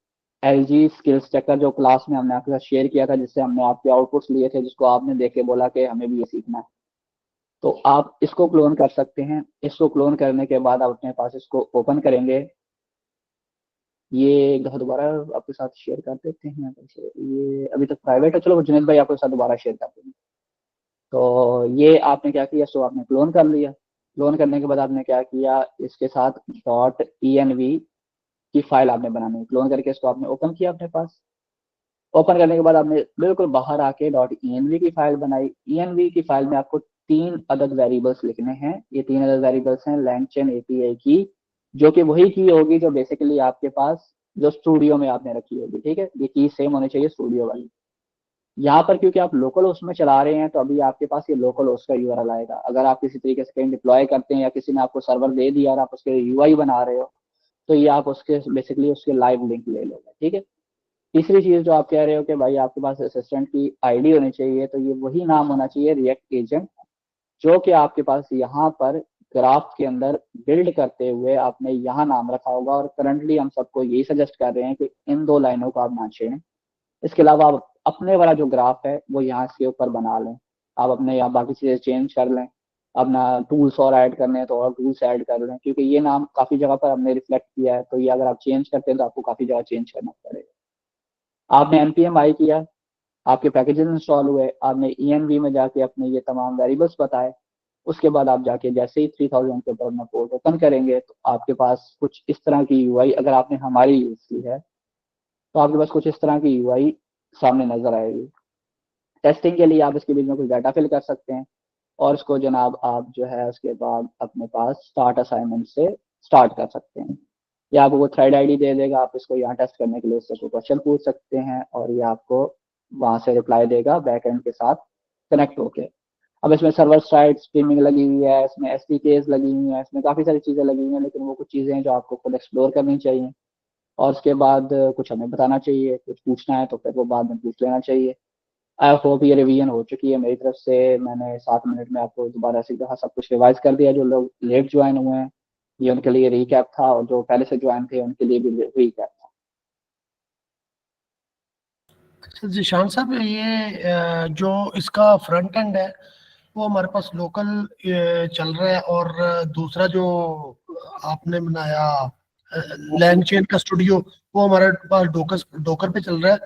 LG स्किल्स चेकर, जो क्लास में हमने आपके साथ शेयर किया था, जिससे हमने आपके आउटपुट्स लिए थे, जिसको आपने देख के बोला कि हमें भी ये सीखना है। तो आप इसको क्लोन कर सकते हैं। इसको क्लोन करने के बाद आप अपने पास इसको ओपन करेंगे। ये एक दफ़ा दोबारा आपके साथ शेयर कर देते हैं। ये अभी तक प्राइवेट है, चलो जुनेद भाई आपके साथ दोबारा शेयर कर देंगे। तो ये आपने क्या किया, इसको आपने क्लोन कर लिया। क्लोन करने के बाद आपने क्या किया, इसके साथ .env की फाइल आपने बनानी है। क्लोन करके इसको आपने ओपन किया अपने पास। ओपन करने के बाद आपने बिल्कुल बाहर आके .env की फाइल बनाई। env की फाइल में आपको 3 अदद वेरिएबल्स लिखने हैं। ये 3 अदद वेरिएबल्स हैं LangChain API की, जो कि वही की होगी जो बेसिकली आपके पास जो स्टूडियो में आपने रखी होगी। ठीक है, ये की सेम होनी चाहिए स्टूडियो वाली। यहाँ पर क्योंकि आप लोकल होस्ट में चला रहे हैं, तो अभी आपके पास ये लोकल होस्ट का यूआरएल आएगा। अगर आप किसी तरीके से कहीं डिप्लॉय करते हैं या किसी ने आपको सर्वर दे दिया और आप उसके यूआई बना रहे हो, तो ये आप उसके बेसिकली उसके लाइव लिंक ले लोगे। ठीक है, तीसरी चीज जो आप कह रहे हो कि भाई आपके पास असिस्टेंट की आईडी होनी चाहिए, तो ये वही नाम होना चाहिए रिएक्ट एजेंट, जो कि आपके पास यहाँ पर ग्राफ के अंदर बिल्ड करते हुए आपने यहाँ नाम रखा होगा। और करंटली हम सबको यही सजेस्ट कर रहे हैं कि इन 2 लाइनों को आप ना छेड़ें। इसके अलावा आप अपने वाला जो ग्राफ है वो यहाँ इसके ऊपर बना लें। आप अपने यहाँ बाकी चीजें चेंज कर लें, अपना टूल्स और ऐड करने हैं तो और टूल्स ऐड कर लें, क्योंकि ये नाम काफी जगह पर हमने रिफ्लेक्ट किया है। तो ये अगर आप चेंज करते हैं तो आपको काफी जगह चेंज करना पड़ेगा। आपने npm आई किया, आपके पैकेजेस इंस्टॉल हुए, आपने env में जाके अपने ये तमाम वेरिएबल्स बताए। उसके बाद आप जाके जैसे ही 3000 के ऊपर अपना पोर्ट ओपन करेंगे, तो आपके पास कुछ इस तरह की यूआई, अगर आपने हमारी यूज की है तो आपके पास कुछ इस तरह की यूआई सामने नजर आएगी। टेस्टिंग के लिए आप इसके बीच में कुछ डाटा फिल कर सकते हैं, और इसको जनाब आप जो है उसके बाद अपने पास स्टार्ट असाइनमेंट से स्टार्ट कर सकते हैं। या आपको वो थ्रेड आईडी दे देगा, आप इसको यहाँ टेस्ट करने के लिए उससे कोई क्वेश्चन पूछ सकते हैं, और ये आपको वहां से रिप्लाई देगा बैकएंड के साथ कनेक्ट होके। अब इसमें सर्वर साइड स्ट्रीमिंग लगी हुई है, इसमें SDKs लगी हुई है, इसमें काफ़ी सारी चीज़ें लगी हुई हैं, लेकिन वो कुछ चीज़ें हैं जो आपको खुद एक्सप्लोर करनी चाहिए। और उसके बाद कुछ हमें बताना चाहिए, कुछ पूछना है तो फिर वो बाद में पूछ लेना चाहिए। आई होप ये रिवीजन हो चुकी है मेरी तरफ से। मैंने 7 मिनट में आपको दोबारा से कहा सब कुछ रिवाइज कर दिया। जो लोग लेट ज्वाइन हुए हैं ये उनके लिए रिकैप था, और जो पहले से ज्वाइन थे उनके लिए भी रिकैप था। अच्छा जीशान साहब, ये जो इसका फ्रंट एंड है वो हमारे पास लोकल चल रहा है, और दूसरा जो आपने बनाया LangChain का स्टूडियो वो हमारे पास डोकर पे चल रहा है।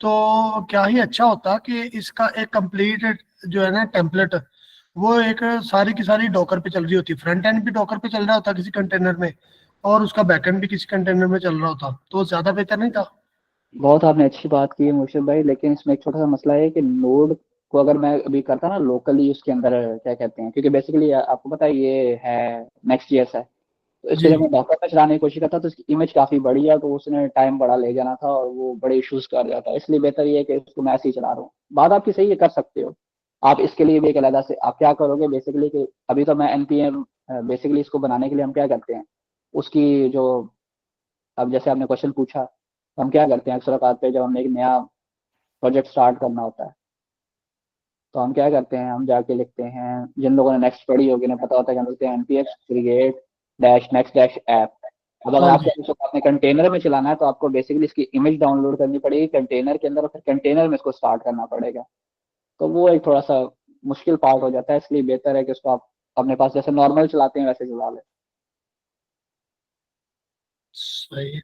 तो क्या ही अच्छा होता कि इसका एक कंप्लीट जो है ना टेम्पलेट, वो एक सारी की सारी डोकर पे चल रही होती, फ्रंट एंड भी डोकर पे चल रहा होता किसी कंटेनर में, और उसका बैकएंड भी किसी कंटेनर में चल रहा होता, तो ज्यादा बेहतर नहीं था? बहुत आपने अच्छी बात की है मुर्शिद भाई, लेकिन इसमें एक छोटा सा मसला है कि नोड को अगर मैं अभी करता ना लोकली, उसके अंदर क्या कहते हैं, क्योंकि बेसिकली आपको पता है ये है Next.js है, तो इसको जी। जब मैं डॉकर में चलाने की कोशिश करता तो इसकी इमेज काफी बड़ी है, तो उसने टाइम बड़ा ले जाना था और वो बड़े इश्यूज कर जाता है। इसलिए बेहतर ये है कि इसको मैं ऐसे ही चला रहा हूँ। बात आपकी सही है, कर सकते हो आप। इसके लिए भी एक अलग से आप क्या करोगे बेसिकली कि अभी तो मैं npm बेसिकली इसको बनाने के लिए हम क्या करते हैं, उसकी जो अब जैसे आपने क्वेश्चन पूछा, तो हम क्या करते हैं अक्सर औकात पे जब हमने एक नया प्रोजेक्ट स्टार्ट करना होता है, तो हम क्या करते हैं, हम जाके लिखते हैं, जिन लोगों ने नेक्स्ट पढ़ी होगी ना पता होता है कि हम लिखते हैं npx create dash next dash app. अब अगर हाँ आपको जी। इसको अपने कंटेनर में चलाना है तो आपको बेसिकली इसकी इमेज डाउनलोड करनी पड़ेगी कंटेनर के अंदर, और फिर कंटेनर में इसको स्टार्ट करना पड़ेगा। तो वो एक थोड़ा सा मुश्किल पार्ट हो जाता है। इसलिए बेहतर है कि उसको आप अपने पास जैसे नॉर्मल चलाते हैं वैसे चला लें। सही है।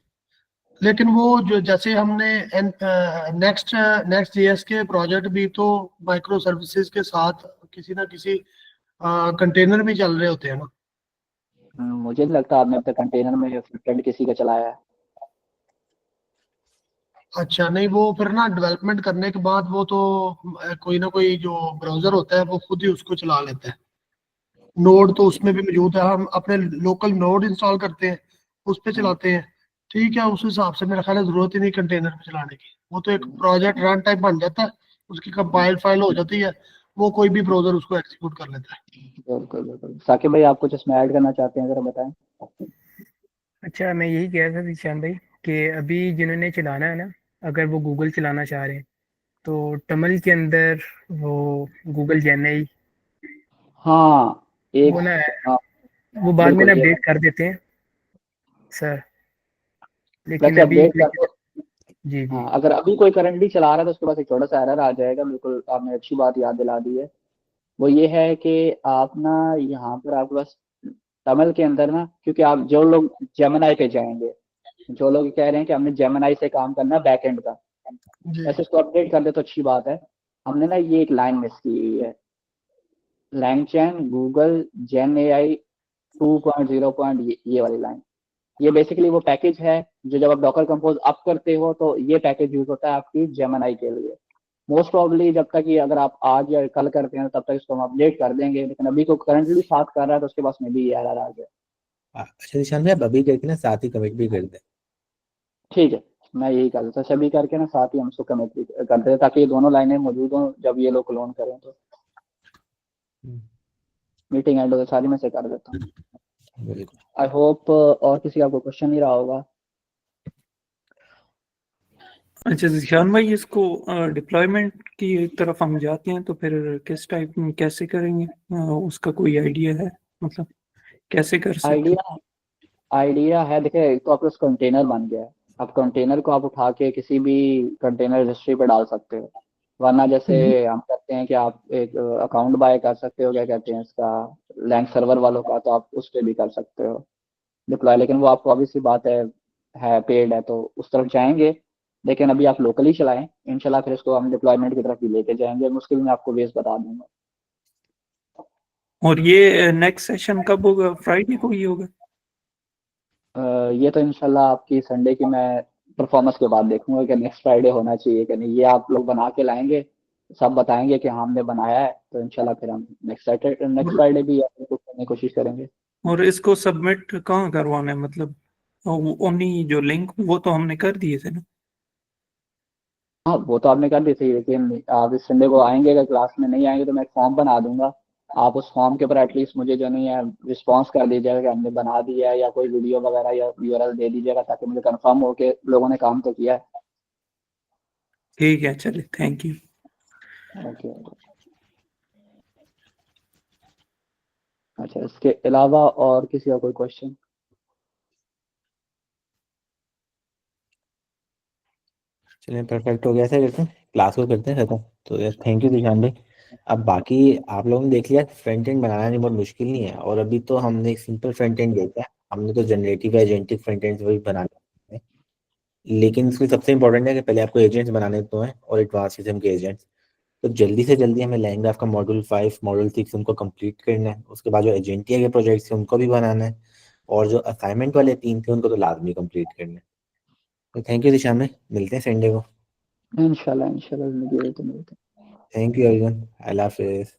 लेकिन वो जो जैसे हमने नेक्स्ट नेक्स्ट जेएस के प्रोजेक्ट भी तो माइक्रो सर्विसेज के साथ किसी ना किसी कंटेनर में चल रहे होते हैं ना। मुझे नहीं लगता आपने अब तक कंटेनर में फ्रंट किसी का चलाया है। अच्छा, नहीं वो फिर ना डेवलपमेंट करने के बाद वो तो कोई ना कोई जो ब्राउजर होता है वो खुद ही उसको चला लेता है। नोड तो उसमें भी मौजूद है, हम अपने लोकल नोड इंस्टॉल करते हैं, उस पे चलाते हैं। ठीक है, उस हिसाब से मेरा ख्याल है जरूरत ही नहीं कंटेनर पे चलाने की। वो तो एक प्रोजेक्ट रन टाइप बन जाता है, उसकी कंपाइल फाइल हो जाती है, वो कोई भी ब्राउजर उसको एग्जीक्यूट कर लेता है। बिल्कुल बिल्कुल। साकिब भाई आप कुछ इसमें ऐड करना चाहते हैं, जरा बताएं। अच्छा, मैं यही कह रहा था निशान भाई कि अभी जिन्होंने चलाना है ना, अगर वो गूगल चलाना चाह रहे हैं तो टमल के अंदर वो गूगल जेनआई हाँ एक वो ना हाँ, वो बाद में बिल्कुल ना ये अपडेट कर देते हैं सर, लेकिन वैसे अभी अपडेट कर दो। जी जी। हाँ, अगर अभी कोई करंटली चला रहा है तो उसके पास एक छोटा सा एरर आ जाएगा। बिल्कुल आपने अच्छी बात याद दिला दी है। वो ये है कि आप ना यहाँ पर आपके पास तमिल के अंदर ना, क्योंकि आप जो लोग जेमिनाई पे जाएंगे, जो लोग कह रहे हैं कि हमने जेमिनाई से काम करना है बैकएंड का, जी वैसे इसको अपडेट कर दे तो अच्छी बात है। हमने ना ये एक लाइन मिस की हुई है, लैंगचैन गूगल जेन एआई 2.0 ये वाली लाइन। ये बेसिकली वो पैकेज है जो जब आप डॉकर कंपोज अप करते हो तो ये पैकेज यूज होता है आपकी जेमिनाई के लिए। मोस्ट प्रॉब्ली जब तक ये अगर आप आज या कल करते हैं तब तक इसको हम अपडेट कर देंगे, लेकिन अभी को करंटली साथ कर रहा है तो उसके पास में भी ये एरर आ गया। अच्छा निशान भाई, आप अभी करके ना साथ ही कमिट भी कर दें। ठीक है, मैं यही कर देता, सभी करके ना साथ ही हम उसको कमिट भी कर देते ताकि ये दोनों लाइनें मौजूद हों जब ये लोग क्लोन करें तो। मीटिंग एंड हो सारी में से कर देता हूँ। बिल्कुल। आई होप और किसी का कोई क्वेश्चन नहीं रहा होगा। अच्छा जिशान भाई, इसको डिप्लॉयमेंट की तरफ हम जाते हैं तो फिर किस टाइप में कैसे करेंगे? उसका कोई आइडिया है, मतलब कैसे कर सकते हैं? आइडिया आइडिया है, देखिए एक तो आपका कंटेनर बन गया है। अब कंटेनर को आप उठा के किसी भी कंटेनर रजिस्ट्री पे डाल सकते हो, वरना जैसे हम्म। हम करते हैं कि आप एक अकाउंट बाय कर सकते हो, क्या कहते हैं इसका, लैंक सर्वर वालों का, तो आप उस पर भी कर सकते हो डिप्लॉय। लेकिन वो आपको ऑब्वियसली बात है पेड है तो उस तरफ जाएंगे। लेकिन अभी आप लोकली चलाएं, इंशाल्लाह फिर इसको हम डिप्लॉयमेंट की तरफ भी लेके जाएंगे। मुश्किल में आपको बेस बता दूंगा। और ये नेक्स्ट सेशन कब होगा? फ्राइडे को ही होगा? ये तो इंशाल्लाह आपकी संडे की मैं परफॉर्मेंस के बाद देखूंगा कि नेक्स्ट फ्राइडे होना चाहिए कि नहीं। ये आप लोग बना के लाएंगे, सब बताएंगे कि हाँ हमने बनाया है, तो इंशाल्लाह फिर हम नेक्स्ट सैटरडे नेक्स्ट और फ्राइडे भी आपको करने की कोशिश करेंगे। और इसको सबमिट कहाँ करवाना है, मतलब ओनली जो लिंक वो तो हमने कर दिए थे ना? हाँ वो तो आपने कर दी थी, लेकिन आप इस संडे को आएंगे, अगर क्लास में नहीं आएंगे तो मैं एक फॉर्म बना दूंगा। आप उस फॉर्म के ऊपर एटलीस्ट मुझे जो नहीं है रिस्पॉन्स कर दीजिएगा कि हमने बना दिया है, या कोई वीडियो वगैरह या यूआरएल दे दीजिएगा ताकि मुझे कंफर्म हो कि लोगों ने काम तो किया है। ठीक है, चले, थैंक यू। ओके। अच्छा, इसके अलावा और किसी का कोई क्वेश्चन? चलिए परफेक्ट हो गया, ऐसा करते हैं क्लास को करते हैं खत्म। तो यार थैंक यू निशान भाई। अब बाकी आप लोगों ने देख लिया, फ्रंट एंड बनाना नहीं बहुत मुश्किल नहीं है, और अभी तो हमने एक सिंपल फ्रंट एंड देखा है, हमने तो जनरेटिव एजेंटिक फ्रंट एंड वही बनाना है। लेकिन इसमें सबसे इंपॉर्टेंट है कि पहले आपको एजेंट्स बनाने तो हैं, और एडवांस किस्म के एजेंट्स। तो जल्दी से जल्दी हमें लैंग्वेज का मॉड्यूल 5 मॉड्यूल 6 उनको कंप्लीट करना है। उसके बाद जो एजेंटिया के प्रोजेक्ट्स हैं उनको भी बनाना है, और जो असाइनमेंट वाले 3 थे उनको तो लाजमी कंप्लीट करना है। तो थैंक यू दिशा में, मिलते हैं संडे को। इंशाल्लाह इंशाल्लाह मिलते हैं। थैंक यू एवरीवन, अल्लाह हाफिज़।